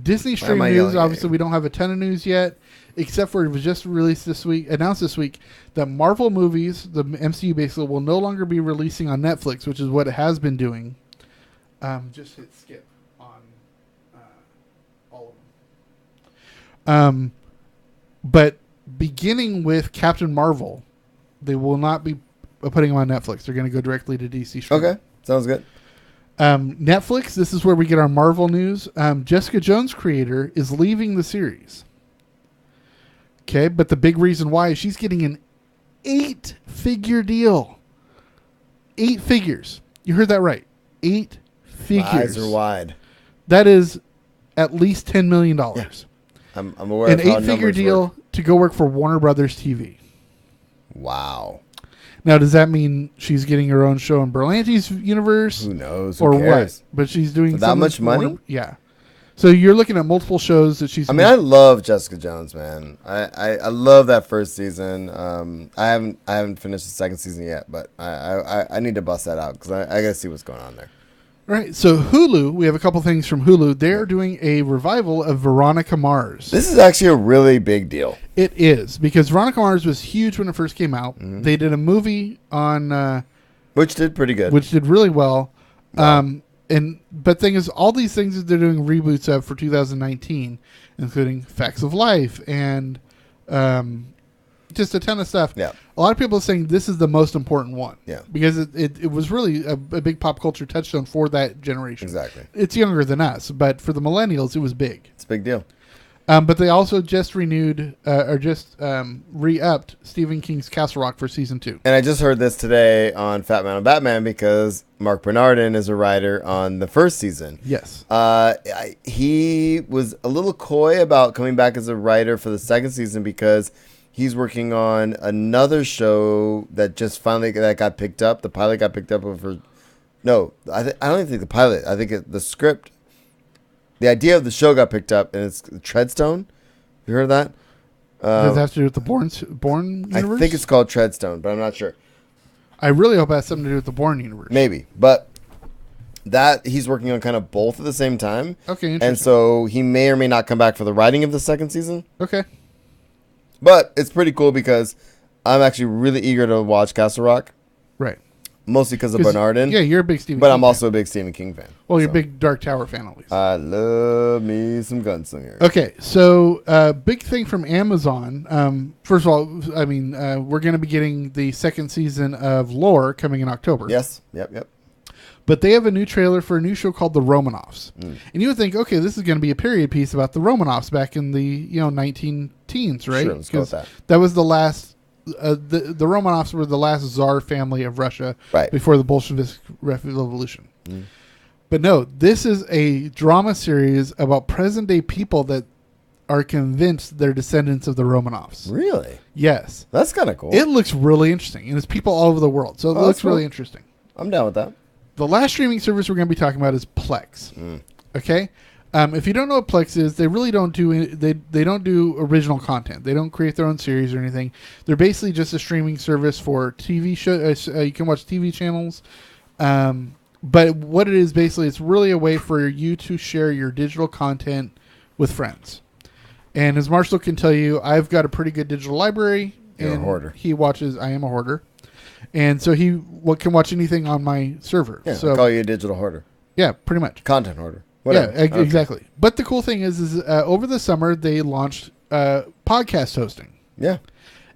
Disney
Why
stream
am I
news,
yelling at
obviously,
you?
we don't have a ton of news yet, except for it was just released this week, announced this week, that Marvel movies, the MCU basically, will no longer be releasing on Netflix, which is what it has been doing. Just hit skip on all of them. But beginning with Captain Marvel, they will not be putting them on Netflix. They're going to go directly to DC streaming.
Okay. Sounds good.
Netflix, this is where we get our Marvel news. Jessica Jones creator is leaving the series. Okay, but the big reason why is she's getting an 8-figure deal. 8 figures. You heard that right. 8 figures.
My eyes are wide.
That is at least $10 million.
I'm aware
An
of how
8-figure
numbers
deal
work.
to go work for Warner Brothers TV.
Wow.
Now, does that mean she's getting her own show in Berlanti's universe?
Who knows? Who
Or
cares?
what? But she's doing
For that
something
much
for Warner-
money?
Yeah. So you're looking at multiple shows that she's.
I mean, I love Jessica Jones, man. I love that first season. I haven't finished the second season yet, but I need to bust that out because I gotta see what's going on there.
Right. So Hulu, we have a couple things from Hulu. They're doing a revival of Veronica Mars.
This is actually a really big deal.
It is because Veronica Mars was huge when it first came out.
Mm-hmm.
They did a movie on
Which did pretty good.
which did really well. But thing is, all these things that they're doing reboots of for 2019, including Facts of Life and just a ton of stuff.
Yeah.
A lot of people are saying this is the most important one.
Yeah.
Because it was really a big pop culture touchstone for that generation.
Exactly.
It's younger than us, but for the millennials, it was big.
It's a big deal.
But they also just renewed or just re-upped Stephen King's Castle Rock for season 2.
And I just heard this today on Fat Man on Batman because Mark Bernardin is a writer on the first season.
Yes.
He was a little coy about coming back as a writer for the second season because he's working on another show that just finally that got picked up. The pilot got picked up over. No, I don't even think the pilot. I think the script. The idea of the show got picked up, and it's Treadstone. You heard of that?
Does that have to do with the Bourne
I
universe?
think it's called Treadstone, but I'm not sure.
I really hope it has something to do with the Bourne universe.
Maybe, but that he's working on kind of both at the same time.
Okay,
And
interesting.
so he may or may not come back for the writing of the second season.
Okay.
But it's pretty cool because I'm actually really eager to watch Castle Rock,
Right.
mostly because of
'Cause,
Bernardin.
Yeah, you're a big Stephen
but
King
I'm
fan.
also a big Stephen King fan.
Well, you're a
So,
big Dark Tower fan at least.
I love me some Gunslinger.
Okay, so big thing from Amazon. First of all, I mean, we're going to be getting the second season of Lore coming in October.
Yes. Yep.
But they have a new trailer for a new show called The Romanovs.
Mm.
And you would think, okay, this is going to be a period piece about the Romanovs back in the 19-teens, right?
Sure, let's go with
'Cause
that.
that was the last. The Romanovs were the last Tsar family of Russia
Right.
before the Bolshevik Revolution. But no, this is a drama series about present day people that are convinced they're descendants of the Romanovs.
Really?
Yes.
That's kind of cool.
It looks really interesting, and it's people all over the world, so it
Oh,
looks
that's cool.
really interesting.
I'm down with that.
The last streaming service we're going to be talking about is Plex. Okay, if you don't know what Plex is, they really don't do they don't do original content. They don't create their own series or anything. They're basically just a streaming service for TV shows. You can watch TV channels. But what it is basically, it's really a way for you to share your digital content with friends. And as Marshall can tell you, I've got a pretty good digital library.
You're a
and
hoarder.
He watches. I am a hoarder. And so he can watch anything on my server.
Yeah,
so
I'll call you a digital hoarder.
yeah, pretty much.
Content hoarder. Whatever.
Yeah, exactly. But the cool thing is over the summer they launched podcast hosting,
Yeah.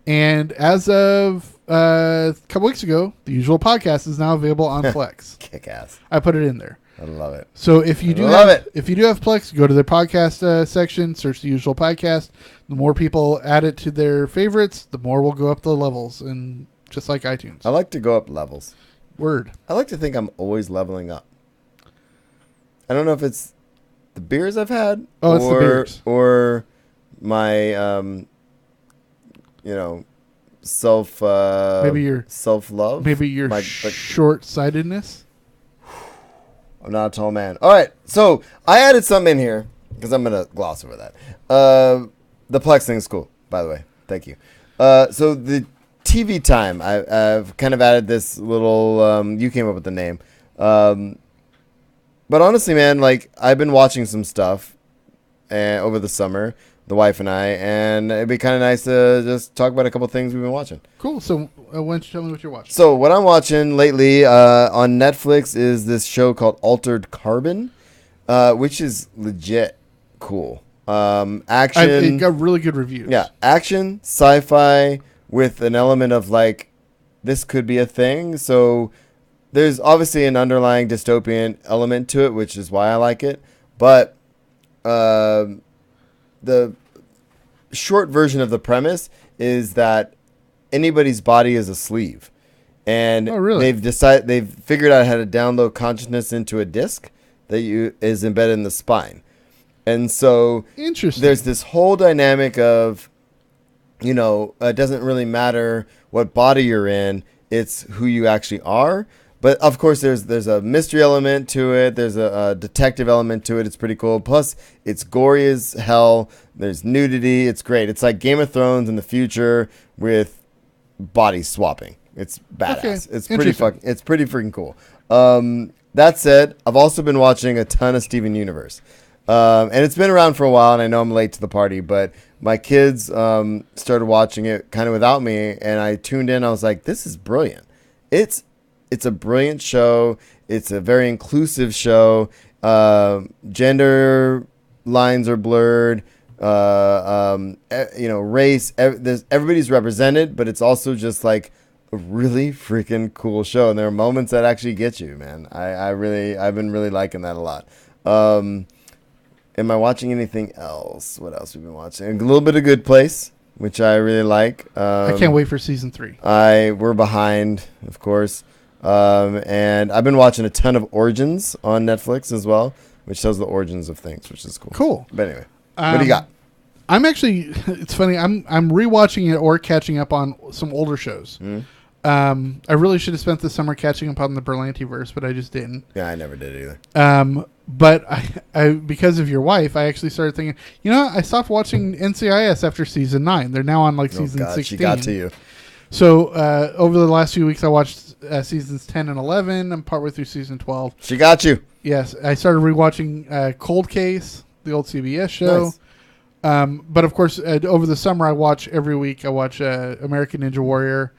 and as of a couple weeks ago, the usual podcast is now available on Plex.
Kick ass.
I put it in there.
I love it.
So if you do
Love
have,
it.
if you do have Plex, go to their podcast section, search the usual podcast. The more people add it to their favorites, the more will go up the levels, and just like iTunes.
I like to go up levels.
Word.
I like to think I'm always leveling up. I don't know if it's the beers I've had
Oh, it's the beers.
or my self
Maybe your
self-love.
maybe your
My-
short-sightedness.
I'm not a tall man. All right, so I added something in here because I'm gonna gloss over that. The Plex thing is cool, by the way. Thank you. So the TV time, I've kind of added this little. You came up with the name, but honestly, man, like I've been watching some stuff, over the summer, the wife and I, and it'd be kind of nice to just talk about a couple things we've been watching.
Cool. So why don't you tell me what you're watching?
So what I'm watching lately on Netflix is this show called Altered Carbon, which is legit cool. Action.
It got really good reviews.
Yeah, action, sci-fi with an element of like this could be a thing. So there's obviously an underlying dystopian element to it, which is why I like it. But the short version of the premise is that anybody's body is a sleeve, and
Oh, really?
they've figured out how to download consciousness into a disc, that is embedded in the spine. And so
Interesting.
there's this whole dynamic of, it doesn't really matter what body you're in, it's who you actually are. But of course, there's a mystery element to it. There's a detective element to it. It's pretty cool. Plus, it's gory as hell. There's nudity. It's great. It's like Game of Thrones in the future with body swapping. It's badass.
Okay.
It's pretty freaking cool. That said, I've also been watching a ton of Steven Universe. And it's been around for a while, and I know I'm late to the party, but my kids started watching it kind of without me, and I tuned in. I was like, this is brilliant. It's a brilliant show. It's a very inclusive show. Gender lines are blurred. Race. Everybody's represented, but it's also just like a really freaking cool show. And there are moments that actually get you, man. I've been really liking that a lot. Am I watching anything else? What else have we been watching? A little bit of Good Place, which I really like.
I can't wait for season 3.
We're behind, of course. And I've been watching a ton of Origins on Netflix as well, which tells the origins of things, which is cool.
Cool.
But anyway, what do you got?
I'm actually, it's funny, I'm rewatching it or catching up on some older shows. I really should have spent the summer catching up on the Berlantiverse, but I just didn't.
Yeah, I never did either.
But I because of your wife, I actually started thinking, I stopped watching NCIS after season 9. They're now on season 16.
She got to you.
So over the last few weeks, I watched seasons 10 and 11. I'm partway through season 12.
She got you.
Yes, I started rewatching Cold Case, the old CBS show.
Nice.
But of course, over the summer, I watch every week. I watch American Ninja Warrior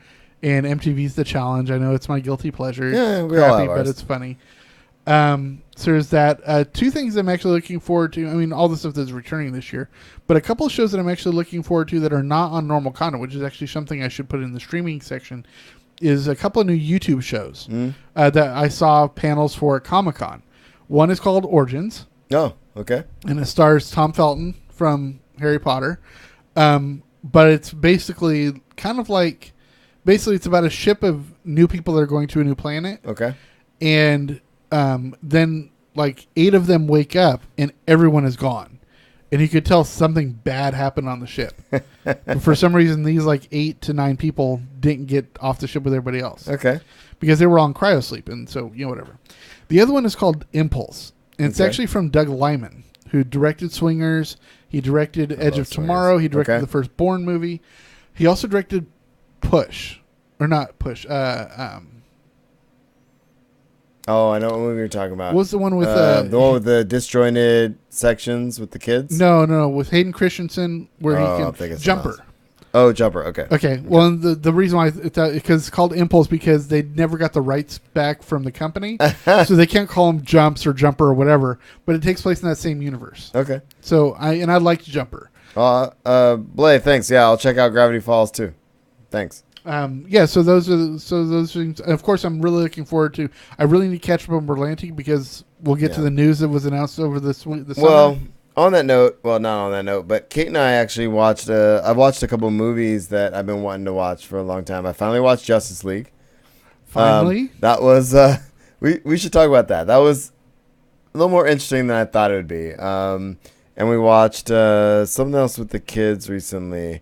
and MTV's The Challenge. I know it's my guilty pleasure.
Yeah,
It's
we all
crappy,
have
but
ours.
it's funny. So there's that. 2 things I'm actually looking forward to. I mean, all the stuff that's returning this year, but a couple of shows that I'm actually looking forward to that are not on normal content, which is actually something I should put in the streaming section, is a couple of new YouTube shows that I saw panels for at Comic-Con. One is called Origins.
Oh, okay.
And it stars Tom Felton from Harry Potter. But it's basically it's about a ship of new people that are going to a new planet.
Okay.
And then 8 of them wake up and everyone is gone. And you could tell something bad happened on the ship. But for some reason, these 8 to 9 people didn't get off the ship with everybody else.
Okay.
Because they were on cryosleep. And so, whatever. The other one is called Impulse. And it's actually from Doug Liman, who directed Swingers. He directed Edge of Tomorrow. He directed the first Bourne movie. He also directed Push. Or not Push.
Oh, I know what movie you're talking about.
What was the one with...
the one with the disjointed sections with the kids?
No. With Hayden Christensen, where
I
he
think
can...
it's
Jumper.
Oh, Jumper. Okay.
Okay. Well, the reason why because it's called Impulse because they never got the rights back from the company, so they can't call him Jumps or Jumper or whatever. But it takes place in that same universe.
Okay.
So I liked Jumper.
Blake, thanks. Yeah, I'll check out Gravity Falls too. Thanks.
So those things. And of course, I'm really looking forward to. I really need to catch up on Berlanti because we'll get to the news that was announced over the summer.
Well, on that note, well, not on that note, but Kate and I actually watched. I've watched a couple of movies that I've been wanting to watch for a long time. I finally watched Justice League.
Finally,
that was. We should talk about that. That was a little more interesting than I thought it would be. And we watched something else with the kids recently.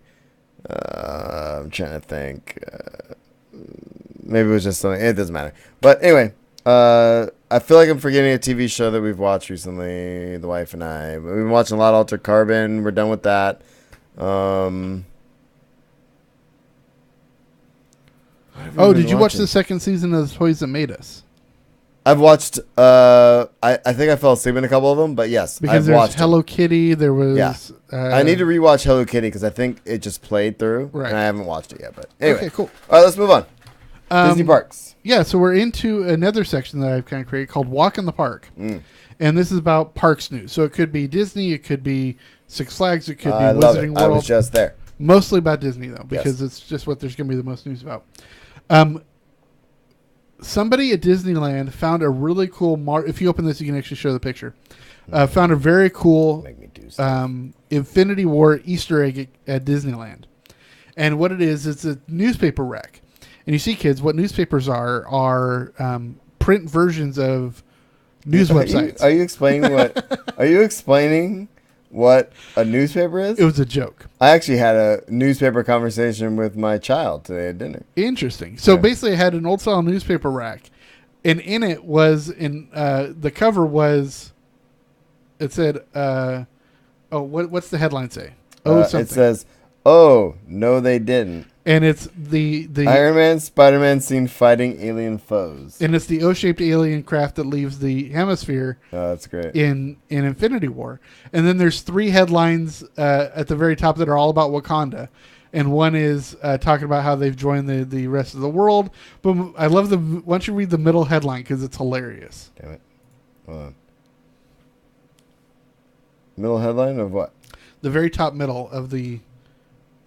I'm trying to think. Maybe it was just something. It doesn't matter. But anyway, I feel like I'm forgetting a TV show that we've watched recently, the wife and I. We've been watching a lot of Altered Carbon. We're done with that.
did you watch the second season of The Toys That Made Us?
I've watched. I think I fell asleep in a couple of them, but yes,
because
I've
there's
watched
Hello Kitty. There was.
Yeah. I need to rewatch Hello Kitty because I think it just played through,
right.
and I haven't watched it yet. But anyway,
okay, cool.
All right, let's move on. Disney parks.
Yeah, so we're into another section that I've kind of created called Walk in the Park. And this is about parks news. So it could be Disney, it could be Six Flags, it could be Wizarding World.
I was just there.
Mostly about Disney, though, because it's just what there's going to be the most news about. Somebody at Disneyland found a really cool... if you open this, you can actually show the picture. Found a very cool Infinity War Easter egg at Disneyland. And what it is, it's a newspaper rack. And you see, kids, what newspapers are print versions of news websites.
Are you explaining what? Are you explaining what a newspaper is?
It was a joke.
I actually had a newspaper conversation with my child today at dinner.
Interesting. So
Yeah.
basically, I had an old style newspaper rack, and in it was the cover was. It said, what's the headline say? Something.
It says, "Oh no, they didn't."
And it's the
Iron Man, Spider-Man seen fighting alien foes.
and it's the O-shaped alien craft that leaves the hemisphere
Oh, that's great.
in Infinity War. And then there's 3 headlines at the very top that are all about Wakanda. And one is talking about how they've joined the rest of the world. But I love once you read the middle headline because it's hilarious.
Damn it. Hold on. Middle headline of what?
The very top middle of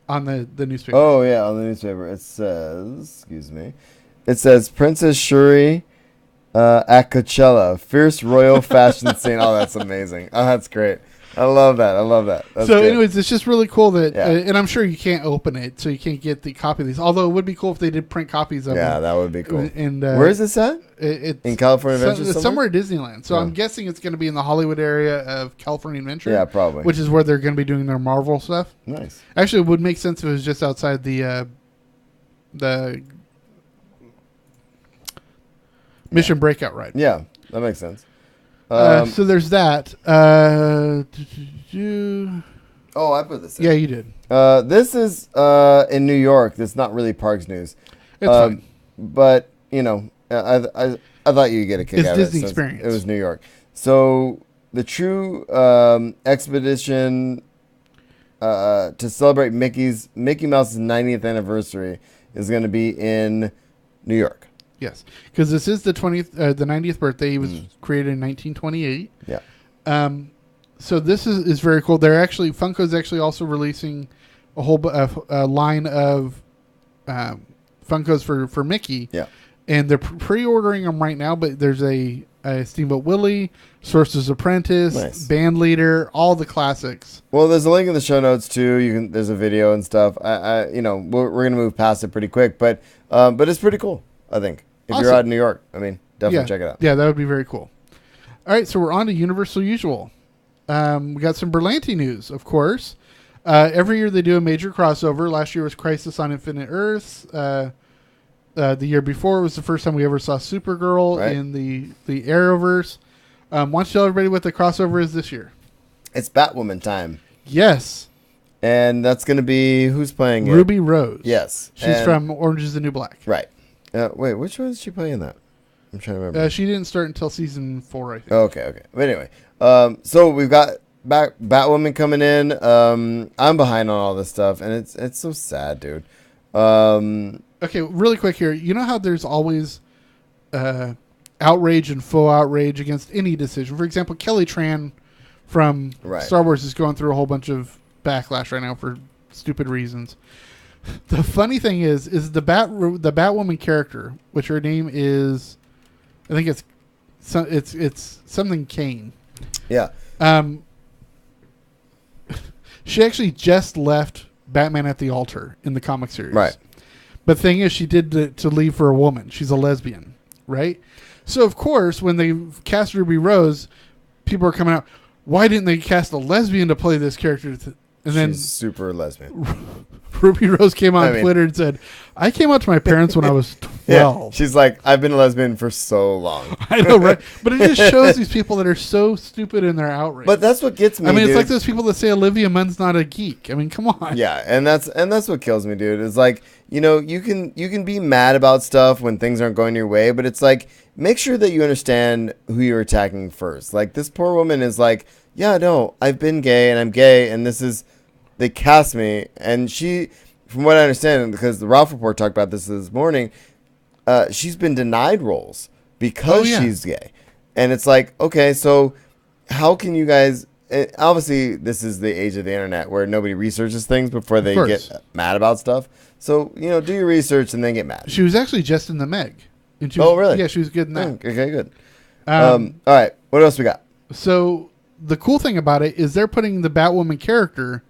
on the newspaper.
Oh, yeah, on the newspaper. It says, excuse me. It says, Princess Shuri at Coachella. Fierce royal fashion scene. Oh, that's amazing. Oh, that's great. I love that. That's
so,
good.
anyways, it's just really cool that,
Yeah.
and I'm sure you can't open it, so you can't get the copy of these. Although it would be cool if they did print copies of
Yeah,
them.
that would be cool.
And
Where is this at?
It's
In California Adventure
it's somewhere at Disneyland. So
Yeah.
I'm guessing it's going to be in the Hollywood area of California Adventure.
Yeah, probably.
Which is where they're going to be doing their Marvel stuff.
Nice.
Actually, it would make sense if it was just outside the Mission Breakout ride.
Yeah, that makes sense.
So there's that.
Oh, I put this in.
Yeah, you did.
This is in New York. This is not really Parks News.
It's fine.
But, you know, I thought you'd get a kick
It's
out
Disney
of it. since
experience.
It was New York. So the True expedition to celebrate Mickey Mouse's 90th anniversary is going to be in New York.
Yes, because this is the 90th birthday. He was created in 1928.
Yeah.
So this is very cool. They're actually Funko's actually also releasing a whole a line of Funkos for Mickey.
Yeah.
And they're pre-ordering them right now. But there's a Steamboat Willie, Sorcerer's Apprentice,
Nice.
Band Leader, all the classics.
Well, there's a link in the show notes too. There's a video and stuff. We're gonna move past it pretty quick, but it's pretty cool. I think if you're
Awesome.
out in New York, I mean, definitely check it out.
Yeah, that would be very cool. All right, so we're on to Universal Usual. We got some Berlanti news, of course. Every year they do a major crossover. Last year was Crisis on Infinite Earths. The year before was the first time we ever saw Supergirl
Right.
in the Arrowverse. Why don't you tell everybody what the crossover is this year?
It's Batwoman time,
Yes,
and that's gonna be who's playing it?
Ruby Rose.
Yes,
She's
and-
from Orange is the New Black.
Right. Wait, which one is she playing that? I'm trying to remember.
She didn't start until season 4, I think.
Okay. But anyway, so we've got Batwoman coming in. I'm behind on all this stuff, and it's so sad, dude.
Okay, really quick here. You know how there's always outrage and faux outrage against any decision? For example, Kelly Tran from
Right.
Star Wars is going through a whole bunch of backlash right now for stupid reasons. The funny thing is the Batwoman character, which her name is, I think it's something Kane.
Yeah.
She actually just left Batman at the Altar in the comic series.
Right.
But the thing is, she did to leave for a woman. She's a lesbian, right? So, of course, when they cast Ruby Rose, people are coming out, why didn't they cast a lesbian to play this character? And then
She's super lesbian.
Ruby Rose came on
I mean-
Twitter and said, I came out to my parents when I was 12.
Yeah. She's like, I've been a lesbian for so long.
I know, right? But it just shows these people that are so stupid in their outrage.
But that's what gets me.
I mean,
dude.
it's like those people that say Olivia Munn's not a geek. I mean, come on.
Yeah, and that's what kills me, dude. It's like, you know, you can be mad about stuff when things aren't going your way, but it's like, make sure that you understand who you're attacking first. Like, this poor woman is like, yeah, no, I've been gay and I'm gay, and they cast me, and she, from what I understand, because the Ralph Report talked about this morning, she's been denied roles because she's gay. And it's like, okay, so how can you guys... Obviously, this is the age of the internet where nobody researches things before they get mad about stuff. So, you know, do your research and then get mad.
She was actually just in the Meg. And she
Oh,
was,
really?
Yeah, she was good in that.
Okay, good. All right, what else we got?
So the cool thing about it is they're putting the Batwoman character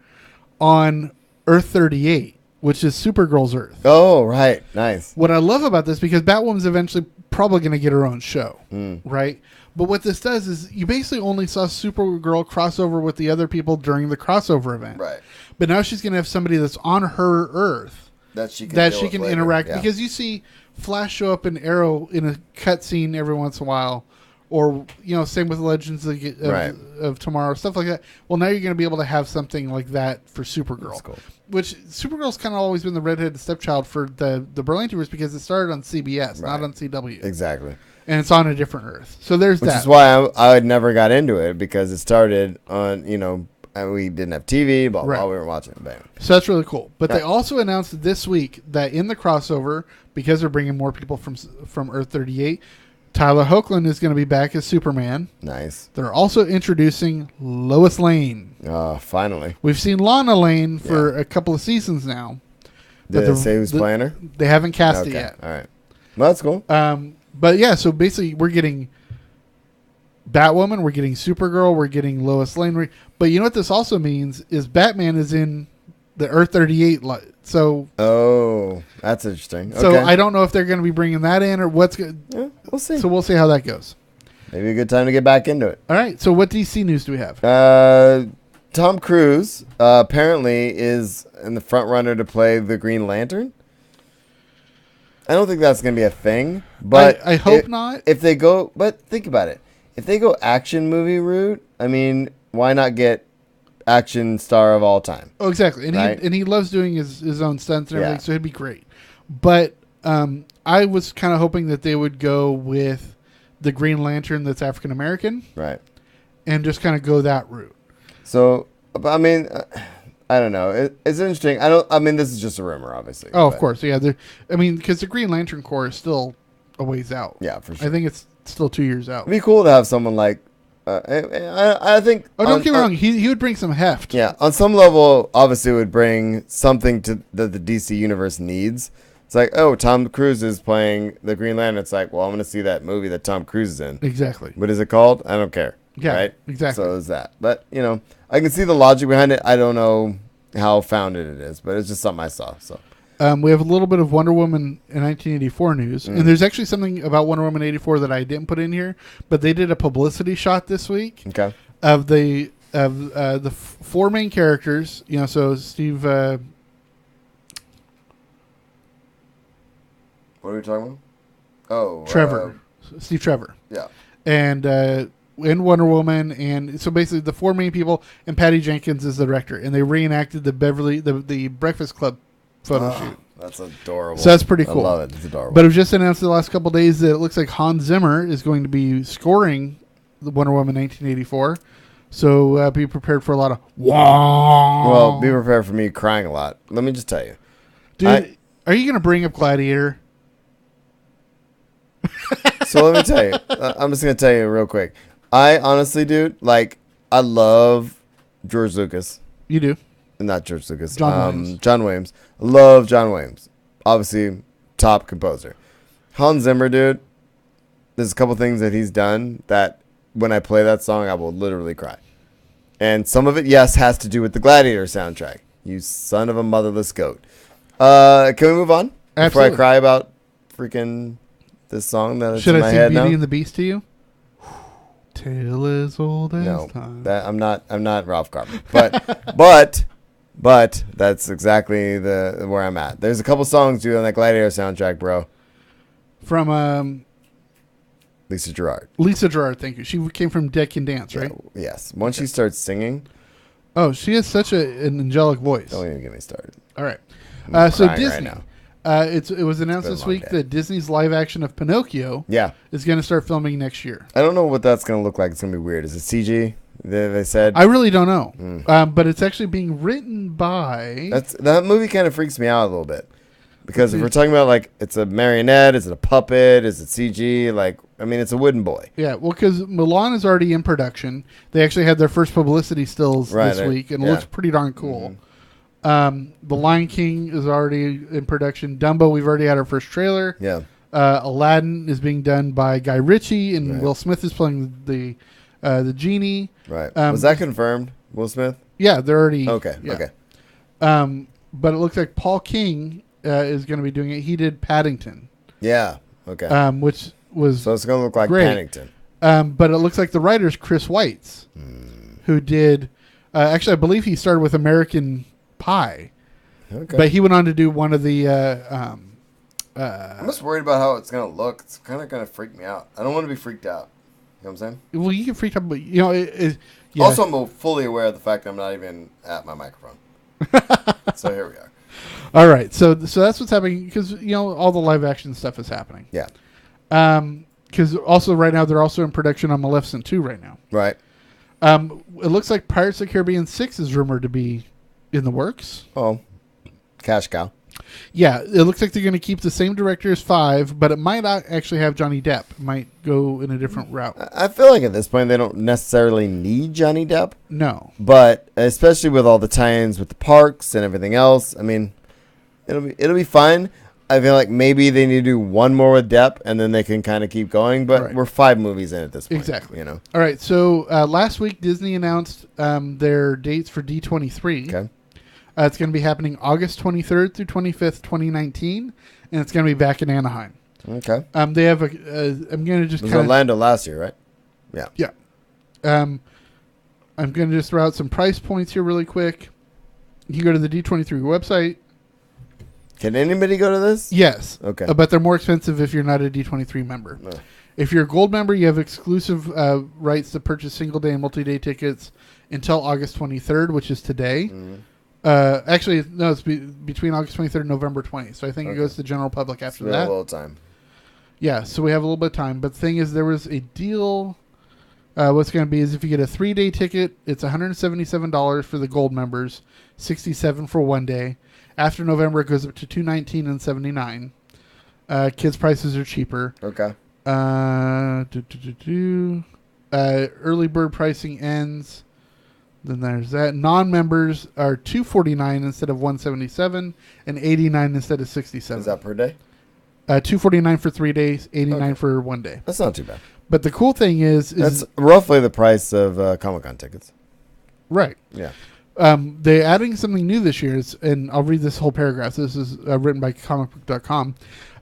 on Earth 38, which is Supergirl's Earth.
Oh, right. Nice.
What I love about this, because Batwoman's eventually probably going to get her own show, right? But what this does is you basically only saw Supergirl crossover with the other people during the crossover event.
Right.
But now she's going to have somebody that's on her Earth
That she can,
that
deal
she
with
can
later.
interact.
Yeah.
Because you see Flash show up in Arrow in a cutscene every once in a while. Or, same with Legends
Right.
of Tomorrow, stuff like that. Well, now you're going to be able to have something like that for Supergirl.
That's cool.
Which Supergirl's kind of always been the redheaded stepchild for the Berlantiverse because it started on CBS, not
Right.
on CW.
Exactly.
And it's on a different Earth. So there's
Which
that.
is why I never got into it, because it started on, and we didn't have TV, blah, blah,
Right.
we were watching it. Bam.
So that's really cool. But they
Right.
also announced this week that in the crossover, because they're bringing more people from Earth 38, Tyler Hoechlin is going to be back as Superman.
Nice.
They're also introducing Lois Lane.
Finally.
We've seen Lana Lane for a couple of seasons now.
Did
But
they say who's playing her?
They haven't cast it
Okay.
yet.
All right. Well, that's cool.
But yeah, so basically we're getting Batwoman, we're getting Supergirl, we're getting Lois Lane. But you know what this also means is Batman is in the Earth 38. So
That's interesting.
so
Okay.
I don't know if they're going to be bringing that in or what's good.
Yeah, we'll see.
So we'll see how that goes.
Maybe a good time to get back into it.
All right. So what DC news do we have?
Tom Cruise apparently is in the front runner to play the Green Lantern. I don't think that's going to be a thing, but
I hope not.
If they go, but think about it. If they go action movie route, I mean, why not get action star of all time?
Oh, exactly. And
Right.
he loves doing his own stunts and everything,
Yeah.
so it'd be great. But I was kind of hoping that they would go with the Green Lantern that's African American
Right.
and just kind of go that route.
So, I mean, I don't know. It's interesting. I mean, this is just a rumor, obviously.
Oh, of
but-
course. Yeah. Because the Green Lantern Corps is still a ways out.
Yeah, for sure.
I think it's still 2 years out.
It'd be cool to have someone like. I think.
Oh, don't get me wrong. He would bring some heft.
Yeah, on some level, obviously, it would bring something to that the DC universe needs. It's like, oh, Tom Cruise is playing the Green Lantern. It's like, well, I'm going to see that movie that Tom Cruise is in.
Exactly.
What is it called? I don't care.
Yeah,
right?
exactly.
So is that. But, I can see the logic behind it. I don't know how founded it is, but it's just something I saw. So
We have a little bit of Wonder Woman in 1984 news. And there's actually something about Wonder Woman 84 that I didn't put in here, but they did a publicity shot this week
Okay.
of the four main characters. So Steve...
What are we talking about? Oh.
Trevor. Steve Trevor.
Yeah.
And in Wonder Woman, and so basically the four main people, and Patty Jenkins is the director, and they reenacted the Breakfast Club photo shoot.
That's adorable.
So that's pretty cool.
I love it. It's adorable.
But it was just announced the last couple of days that it looks like Hans Zimmer is going to be scoring the Wonder Woman 1984. So be prepared for a lot of wow.
Well, be prepared for me crying a lot. Let me just tell you.
Dude, are you going to bring up Gladiator?
So let me tell you. I'm just going to tell you real quick. I honestly, dude, I love George Lucas.
You do.
Not George Lucas.
John Williams.
John Williams. Love John Williams. Obviously, top composer. Hans Zimmer, dude, there's a couple things that he's done that when I play that song, I will literally cry. And some of it, yes, has to do with the Gladiator soundtrack. You son of a motherless goat. Can we move on? Before
Absolutely.
I cry about freaking this song that's
Should
in
I
my
sing
head
Beauty
now?
and the Beast to you? Tale as old as
No,
time.
I'm not Ralph Garman, but that's exactly where I'm at. There's a couple songs dude on that Gladiator soundtrack, bro.
From
Lisa Gerrard.
Lisa Gerrard, thank you. She came from Dead Can Dance, right?
Yes. Once she starts singing,
Oh, she has such an angelic voice.
don't even get me started.
All right.
I'm
So
crying right
Disney.
now.
It was announced
been a
this
long
week
day.
that Disney's live action of Pinocchio
Yeah.
is going to start filming next year.
I don't know what that's gonna look like. It's gonna be weird. Is it CG? They said
I really don't know, but it's actually being written by.
that movie kind of freaks me out a little bit because if we're talking about it's a marionette, is it a puppet, is it CG? It's a wooden boy.
Yeah, well, because Mulan is already in production. They actually had their first publicity stills
Right,
this week, and it
yeah.
looks pretty darn cool. The Lion King is already in production. Dumbo, we've already had our first trailer.
Yeah.
Aladdin is being done by Guy Ritchie, and
Right.
Will Smith is playing the genie.
Right.
Um,
Was that confirmed? Will Smith?
Yeah, they're already
Okay.
yeah.
Okay.
But it looks like Paul King is going to be doing it. He did Paddington,
Yeah. Okay.
which was
So it's gonna look like
great.
Paddington.
But it looks like the writer's Chris Weitz, who did. Actually, I believe he started with American Pie,
Okay.
but he went on to do one of the.
I'm just worried about how it's gonna look. It's kind of gonna freak me out. I don't want to be freaked out. You know what I'm saying?
Well, you can freak out, but yeah.
Also, I'm fully aware of the fact that I'm not even at my microphone. So here we are.
All right, so that's what's happening because all the live action stuff is happening.
Yeah.
Because also right now they're also in production on Maleficent 2 right now.
Right.
It looks like Pirates of the Caribbean 6 is rumored to be in the works.
Oh, cash cow.
Yeah, it looks like they're going to keep the same director as 5, but it might not actually have Johnny Depp. It might go in a different route.
I feel like at this point they don't necessarily need Johnny Depp,
No.
but especially with all the tie-ins with the parks and everything else, I mean, it'll be fine. I feel like maybe they need to do one more with Depp, and then they can kind of keep going. But
Right.
we're 5 movies in at this point.
Exactly.
All
All right, so last week Disney announced their dates for D23.
Okay.
It's going to be happening August 23rd through 25th, 2019, and it's going to be back in Anaheim.
Okay.
They have I'm going to just
It was
kind of
Orlando last year, right? Yeah.
yeah. I'm going to just throw out some price points here really quick. You can go to the D23 website.
Can anybody go to this?
Yes.
Okay.
But they're more expensive if you're not a D23 member.
No.
If you're a gold member, you have exclusive rights to purchase single day and multi-day tickets until August 23rd, which is today.
Mm-hmm.
Actually, no, it's between August 23rd and November 20th. So I think it goes to the general public after
We
that.
have a little time.
Yeah, so we have a little bit of time. But the thing is, there was a deal. What's going to be is if you get a 3-day ticket, it's $177 for the gold members, $67 for 1 day. After November, it goes up to $219 and $79. Kids' prices are cheaper.
Okay.
Early bird pricing ends. Then there's that. Non-members are $249 instead of $177, and $89 instead of $67.
Is that per day?
$249 for 3 days, $89
Okay.
for 1 day.
That's not too bad.
But the cool thing is
That's roughly the price of Comic-Con tickets.
right.
Yeah.
They're adding something new this year, and I'll read this whole paragraph. This is written by comicbook.com.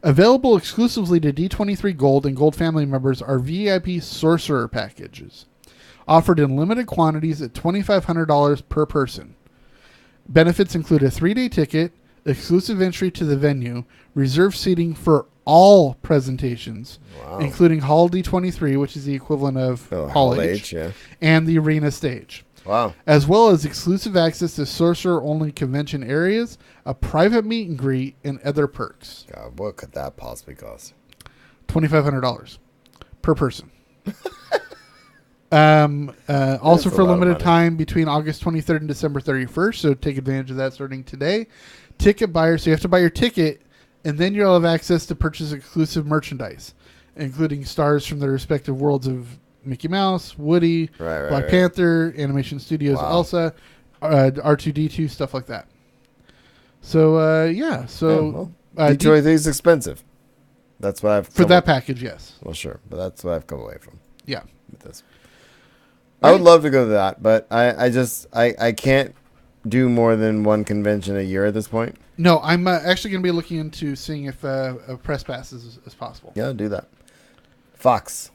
Available exclusively to D23 Gold and Gold family members are VIP Sorcerer packages, offered in limited quantities at $2,500 per person. Benefits include a 3-day ticket, exclusive entry to the venue, reserved seating for all presentations,
Wow.
including Hall D23, which is the equivalent of
Oh,
Hall H,
yeah.
and the arena stage,
Wow.
as well as exclusive access to sorcerer-only convention areas, a private meet and greet, and other perks.
God, what could that possibly cost?
$2,500 per person. Also
That's a
for a
lot of
limited
money.
time between August 23rd and December 31st, so take advantage of that starting today. Ticket buyers, so you have to buy your ticket, and then you'll have access to purchase exclusive merchandise, including stars from the respective worlds of Mickey Mouse, Woody,
Right,
Black
right.
Panther, Animation Studios,
Wow.
Elsa, R2-D2, stuff like that. So, yeah. So,
Detroit is expensive. That's what I've
for
come
that
up-
package, yes.
Well, sure, but that's what I've come away from
Yeah.
with this. I would love to go to that, but I can't do more than one convention a year at this point.
No, I'm actually going to be looking into seeing if a press pass is possible.
Yeah, do that. Fox.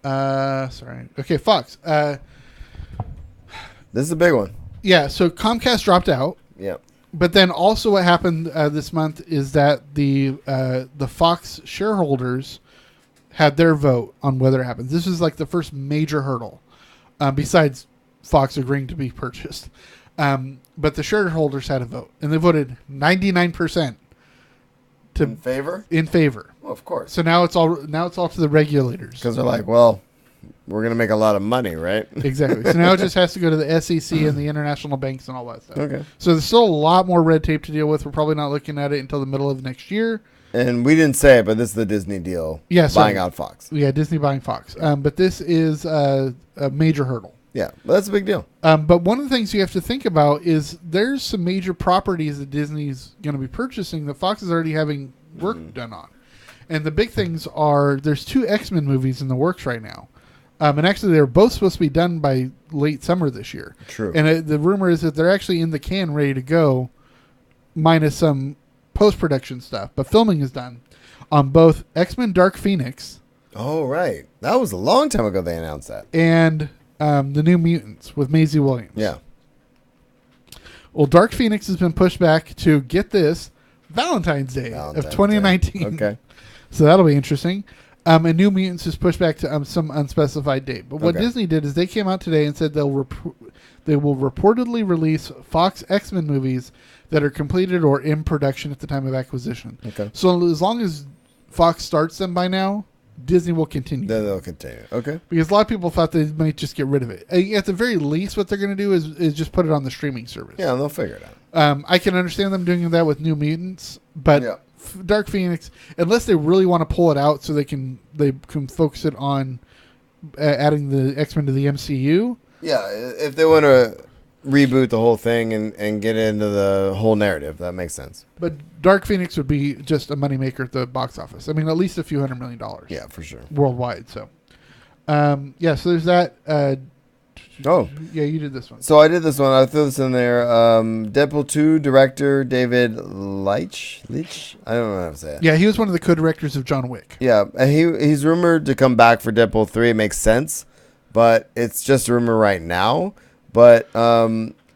Sorry. Okay, Fox.
This is a big one.
Yeah, so Comcast dropped out,
Yeah.
but then also what happened this month is that the Fox shareholders had their vote on whether it happens. This is like the first major hurdle, besides Fox agreeing to be purchased. But the shareholders had a vote, and they voted 99%
In favor?
in favor.
Well, of course.
So now it's all to the regulators.
Because they're like, well, we're going to make a lot of money, right?
Exactly. So now it just has to go to the SEC and the international banks and all that stuff.
Okay.
So there's still a lot more red tape to deal with. We're probably not looking at it until the middle of next year.
And we didn't say it, but this is the Disney deal.
Yeah,
Buying
so-
out Fox.
Yeah, Disney buying Fox. But this is a major hurdle.
Yeah, but that's a big deal.
But one of the things you have to think about is there's some major properties that Disney's going to be purchasing that Fox is already having work done on. And the big things are there's 2 X-Men movies in the works right now. And actually, they're both supposed to be done by late summer this year.
True.
And the rumor is that they're actually in the can, ready to go, minus some post-production stuff. But filming is done on both X-Men Dark Phoenix
Oh, right. That was a long time ago they announced that.
and the New Mutants with Maisie Williams.
Yeah.
Well, Dark Phoenix has been pushed back to, get this, Valentine's Day
Valentine's
of 2019.
Day. Okay.
So that'll be interesting. And New Mutants is pushed back to some unspecified date. But what
Okay.
Disney did is they came out today and said they will reportedly release Fox X-Men movies that are completed or in production at the time of acquisition.
Okay.
So as long as Fox starts them by now, Disney will continue.
Then they'll continue. Okay.
Because a lot of people thought they might just get rid of it. At the very least, what they're going to do is just put it on the streaming service.
Yeah, they'll figure it out.
I can understand them doing that with New Mutants, but
Yeah.
Dark Phoenix, unless they really want to pull it out so they can focus it on adding the X-Men to the MCU.
Yeah, if they want to reboot the whole thing and get into the whole narrative, that makes sense.
But Dark Phoenix would be just a moneymaker at the box office. I mean, at least a few $100 million.
Yeah, for sure.
Worldwide. So, so there's that.
Oh,
Yeah, you did this one.
so I did this one. I threw this in there. Deadpool 2 director David Leitch. I don't know how to say it.
Yeah, he was one of the co-directors of John Wick.
Yeah, and he's rumored to come back for Deadpool 3. It makes sense, but it's just a rumor right now. But I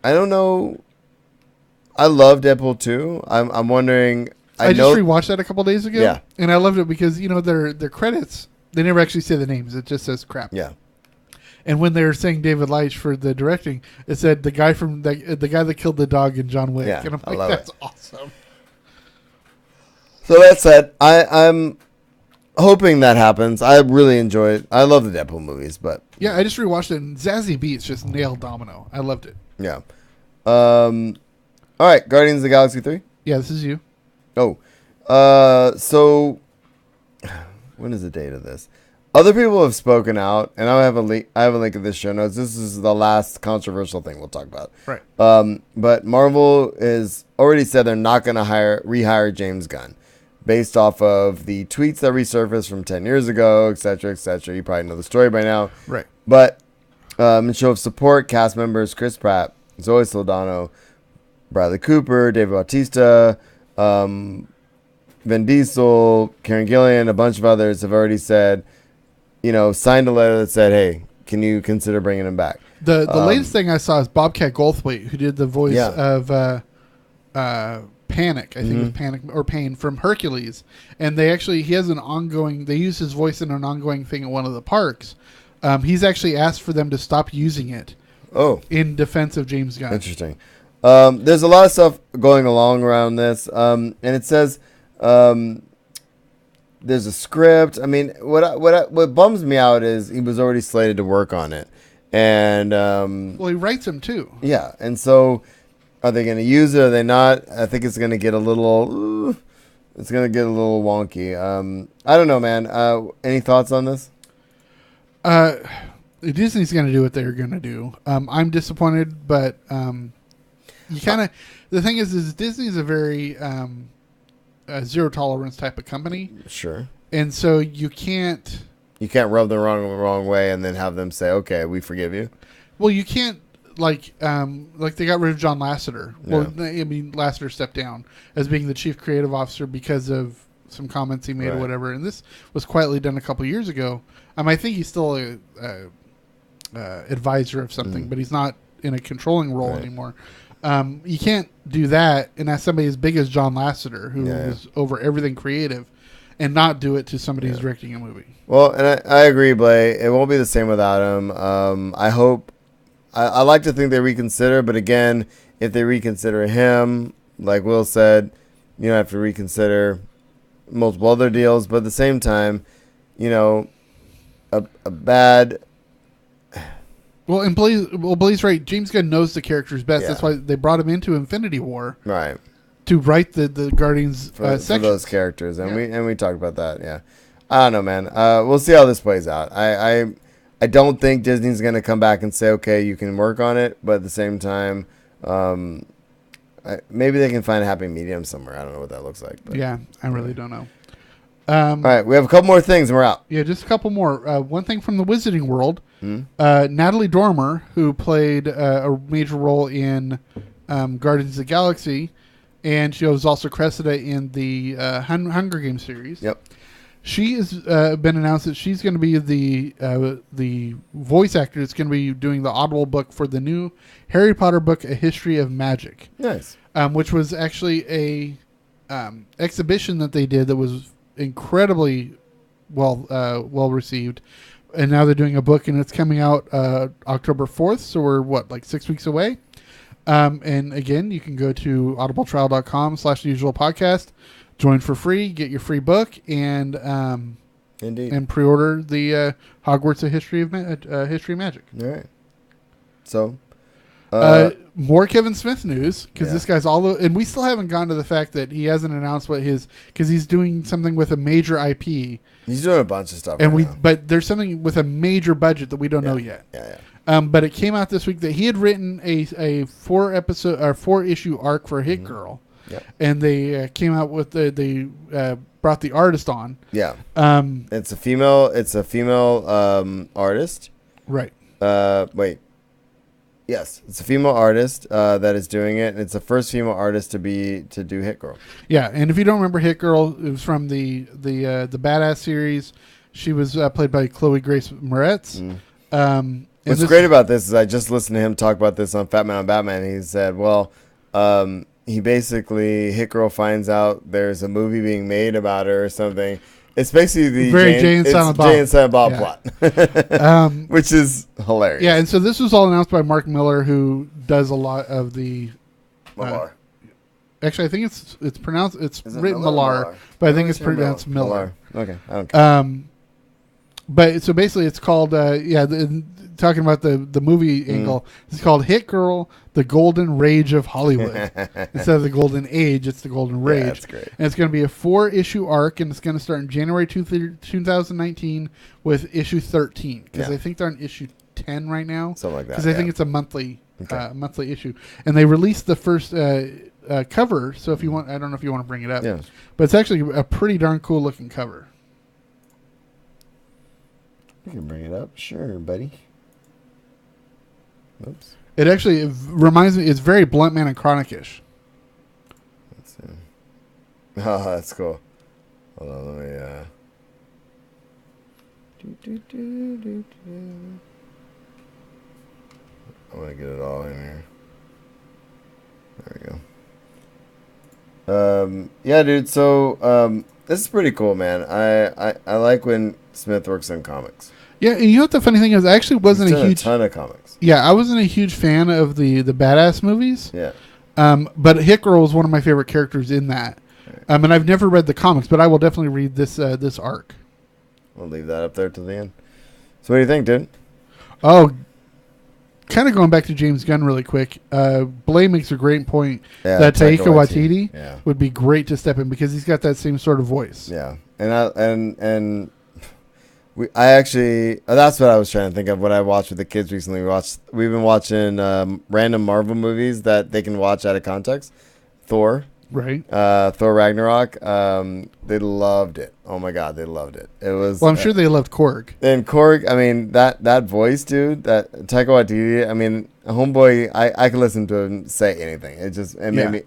don't know. I love Deadpool 2. I'm wondering.
I
know.
just rewatched that a couple days ago.
Yeah.
And I loved it because, their credits, they never actually say the names. It just says crap.
Yeah.
And when they were saying David Leitch for the directing, it said the guy that killed the dog in John Wick.
Yeah,
And I'm
I
like,
love
that's
it.
awesome.
So that said, I'm hoping that happens. I really enjoy it. I love the Deadpool movies, but
Yeah, I just rewatched it, and Zazie Beetz just nailed Domino. I loved it.
yeah. All right, Guardians of the Galaxy 3.
Yeah, this is you.
Oh, so when is the date of this? Other people have spoken out, and I have a link. I have a link in this show notes. This is the last controversial thing we'll talk about.
Right.
But Marvel has already said they're not going to rehire James Gunn, based off of the tweets that resurfaced from 10 years ago, et cetera, et cetera. You probably know the story by now.
Right.
But in show of support, cast members Chris Pratt, Zoe Saldana, Bradley Cooper, David Bautista, Vin Diesel, Karen Gillan, a bunch of others have already said, signed a letter that said, hey, can you consider bringing him back?
The latest thing I saw is Bobcat Goldthwait, who did the voice of Panic, I think it was Panic or Pain from Hercules. And he has they use his voice in an ongoing thing at one of the parks. He's actually asked for them to stop using it in defense of James Gunn.
Interesting. There's a lot of stuff going along around this. And it says there's a script. I mean, what bums me out is he was already slated to work on it. And
Well, he writes them too.
yeah, and so are they going to use it? Are they not? I think it's going to get a little. It's going to get a little wonky. I don't know, man. Any thoughts on this?
Disney's going to do what they're going to do. I'm disappointed, but you kind of the thing is Disney's a very zero tolerance type of company,
Sure.
and so you can't.
You can't rub them wrong way and then have them say, "Okay, we forgive you."
Well, you can't like they got rid of John Lasseter. Well, I mean Lasseter stepped down as being the chief creative officer because of some comments he made or
Right.
whatever, and this was quietly done a couple years ago. I think he's still a advisor of something, but he's not in a controlling role
Right.
anymore. You can't do that and ask somebody as big as John Lasseter, who
Yeah.
was over everything creative, and not do it to somebody who's directing a movie.
Well, and I agree, Blay. It won't be the same without him. I hope. I like to think they reconsider, but again, if they reconsider him, like Will said, you don't have to reconsider multiple other deals. But at the same time, a bad.
Well, and Blaze right. James Gunn knows the characters best.
Yeah.
That's why they brought him into Infinity War
Right.
to write the Guardians
For
section.
those characters, and
Yeah.
we talked about that. Yeah, I don't know, man. We'll see how this plays out. I don't think Disney's going to come back and say, okay, you can work on it, but at the same time, maybe they can find a happy medium somewhere. I don't know what that looks like. But.
Yeah, I really don't know.
All right, we have a couple more things, and we're out.
Yeah, just a couple more. One thing from the Wizarding World, Natalie Dormer, who played a major role in Guardians of the Galaxy, and she was also credited in the Hunger Games series.
Yep.
She has been announced that she's going to be the voice actor that's going to be doing the Audible book for the new Harry Potter book, A History of Magic.
Nice.
Which was actually a exhibition that they did that was incredibly well received. And now they're doing a book, and it's coming out October 4th, so we're, 6 weeks away? And again, you can go to audibletrial.com/theusualpodcast, join for free, get your free book, and
Indeed.
and pre-order the Hogwarts: A History of Magic.
All right. So,
More Kevin Smith news, because
Yeah.
this guy's and we still haven't gotten to the fact that he hasn't announced because he's doing something with a major IP,
he's doing a bunch of stuff.
and
right now.
but there's something with a major budget that we don't know yet.
Yeah.
But it came out this week that he had written a 4-issue arc for Hit Girl,
Yep.
and they came out with they brought the artist on.
Yeah.
Um,
It's a female artist.
right.
Wait. Yes, it's a female artist that is doing it, and it's the first female artist to do Hit Girl.
Yeah, and if you don't remember Hit Girl, it was from the Badass series. She was played by Chloe Grace Moretz.
What's great about this is I just listened to him talk about this on Fat Man on Batman. He said, well, he basically, Hit Girl finds out there's a movie being made about her or something. It's basically the
Jay and Silent Bob.
Jay and Silent Bob
Yeah.
plot, which is hilarious.
Yeah, and so this was all announced by Mark Miller, who does a lot of the.
Millar.
Actually, I think it's pronounced. It's
Is it
written
Miller or
Millar,
Millar?
but I think
always
it's
hear
pronounced Miller.
Okay, I don't care.
But so basically, it's called talking about the movie angle. It's called Hit Girl: The Golden Rage of Hollywood. Instead of the Golden Age, it's the Golden Rage.
that's great.
And it's going to be a 4-issue arc, and it's going to start in January 2019 with issue 13, because
Yeah.
I think they're on issue 10 right now.
Something like that,
Because I think
yeah.
it's a monthly
Okay.
monthly issue, and they released the first cover. So if you want, I don't know if you want to bring it up,
Yeah.
but it's actually a pretty darn cool looking cover.
You can bring it up. Sure, buddy. Oops.
It actually reminds me. It's very Blunt Man and Chronic-ish.
Let's see. Oh, that's cool. Hold on, let me, I want to get it all in here. There we go. Yeah, dude, so, this is pretty cool, man. I like when Smith works on comics.
Yeah, and you know what the funny thing is? I actually wasn't
He's
a
done
huge.
a ton of comics.
Yeah, I wasn't a huge fan of the Badass movies.
Yeah.
But Hit Girl was one of my favorite characters in that. And I've never read the comics, but I will definitely read this arc.
We'll leave that up there to the end. So what do you think, dude?
Oh, kind of going back to James Gunn really quick. Blay makes a great point
Yeah,
that
Taika
Taika Waititi
Yeah.
would be great to step in because he's got that same sort of voice.
Yeah, and I actually that's what I was trying to think of when I watched with the kids recently. We've been watching random Marvel movies that they can watch out of context. Thor,
Right.
Thor Ragnarok. They loved it. Oh my god, they loved it. It was.
Well, I'm sure they loved Korg.
And Korg, I mean that voice, dude. That Taika Waititi. I mean, homeboy. I can listen to him say anything. It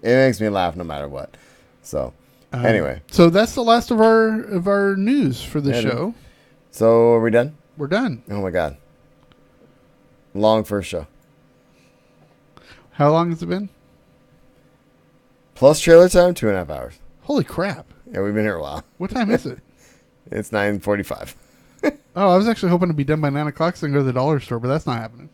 makes me laugh no matter what. So anyway,
So that's the last of our news for the
Yeah, dude.
show.
so are we done?
We're done.
Oh my god, long first show.
How long has it been?
Plus trailer time, 2.5 hours.
Holy crap.
Yeah, we've been here a while.
What time is it?
It's 9:45.
Oh, I was actually hoping to be done by 9 o'clock so I can go to the dollar store, but that's not happening.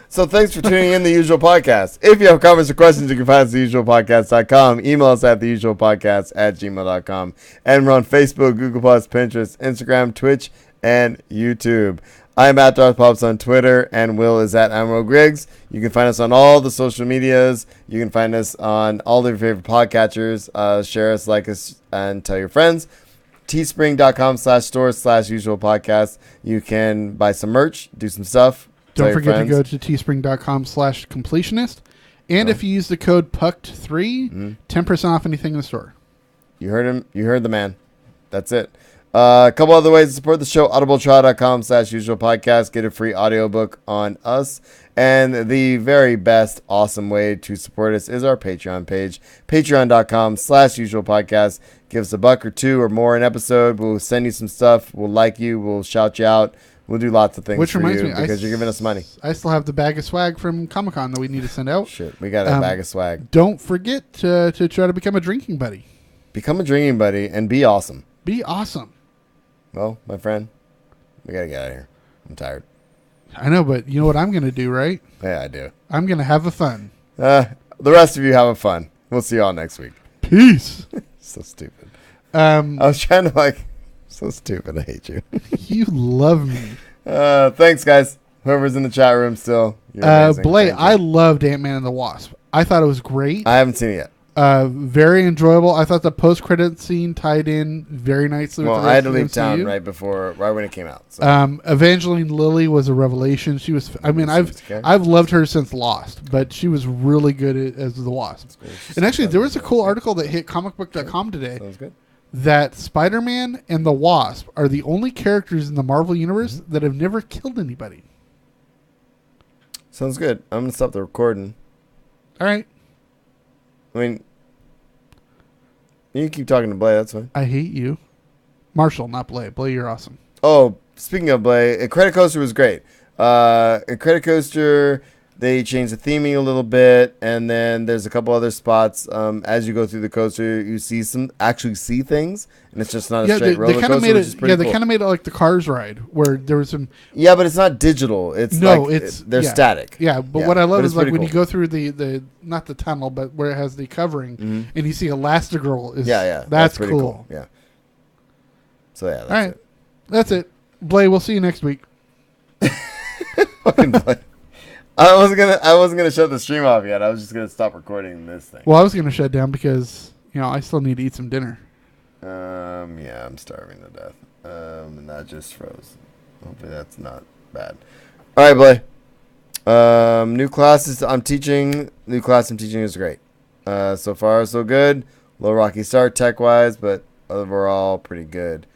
So thanks for tuning in to The Usual Podcast. If you have comments or questions, you can find us at theusualpodcast.com. Email us at theusualpodcast@gmail.com. And we're on Facebook, Google+, Pinterest, Instagram, Twitch, and YouTube. I'm at Darth Pops on Twitter, and Will is at Admiral Griggs. You can find us on all the social medias. You can find us on all of your favorite podcatchers. Share us, like us, and tell your friends. Teespring.com/store/usual-podcast. You can buy some merch, do some stuff. tell
Don't
your
forget to
friends.
go to teespring.com/completionist. And if you use the code PUCKED3, 10% off anything in the store.
You heard him. You heard the man. That's it. A couple other ways to support the show: audibletrial.com/usual podcast. Get a free audiobook on us. And the very best, awesome way to support us is our Patreon page, patreon.com/usual podcast. Give us $1 or $2 or more an episode. We'll send you some stuff. We'll like you. We'll shout you out. We'll do lots of things
Which
for
reminds
you
me,
because you're giving us money.
I still have the bag of swag from Comic-Con that we need to send out.
Shit, we got a bag of swag.
Don't forget to try to become a drinking buddy.
Become a drinking buddy and be awesome.
Be awesome.
Well, my friend, we got to get out of here. I'm tired.
I know, but you know what I'm going to do, right?
Yeah, I do.
I'm going to have a fun.
The rest of you have a fun. We'll see you all next week.
Peace.
So stupid.
I
I was trying to so stupid. I hate you.
You love me.
Thanks, guys. Whoever's in the chat room still. You're amazing.
Blake,
Thank you.
I loved Ant-Man and the Wasp. I thought it was great.
I haven't seen it yet.
Very enjoyable. I thought the post-credit scene tied in very nicely with
Well,
the
I
rest
had to
of the
leave town
MCU.
right when it came out. So.
Evangeline Lilly was a revelation. She was. I mean,
Okay.
I've loved her since Lost, but she was really good as the Wasp. And actually, there was a cool article that hit comicbook.com today
Sounds good.
that Spider-Man and the Wasp are the only characters in the Marvel universe that have never killed anybody.
Sounds good. I'm gonna stop the recording.
All right,
I mean, you can keep talking to Blay. That's fine.
I hate you, Marshall, not Blay. Blay, you're awesome.
Oh, speaking of Blay, Credit Coaster was great. In Credit Coaster, they changed the theming a little bit, and then there's a couple other spots. As you go through the coaster, you see see things, and it's just not a straight roller
they
coaster,
made
which is
it.
pretty
Yeah, they
cool.
kind of made it like the Cars ride, where there was some.
Yeah, but it's not digital. It's
No,
like,
it's
they're
yeah.
static.
Yeah, but what I love
but
is
it's
like
pretty
when you
cool.
go through the not the tunnel, but where it has the covering, and you see Elastigirl. Is,
Yeah,
that's
pretty
cool.
Yeah. So yeah, that's
All right,
it.
that's it. Blay, we'll see you next week.
Fucking Blay. I wasn't gonna shut the stream off yet. I was just gonna stop recording this thing.
Well, I was going to shut down because I still need to eat some dinner.
Yeah, I'm starving to death. And that just froze. Hopefully that's not bad. All right, Blay. New classes I'm teaching. New class I'm teaching is great. So far so good. Low rocky start tech wise, but overall pretty good.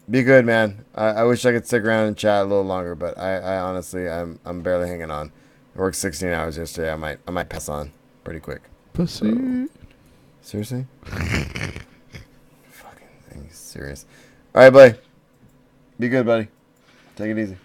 Be good, man. I wish I could stick around and chat a little longer, but I honestly I'm barely hanging on. I worked 16 hours yesterday. I might pass on pretty quick.
Pussy.
Seriously? Fucking thing. Serious. All right, buddy. Be good, buddy. Take it easy.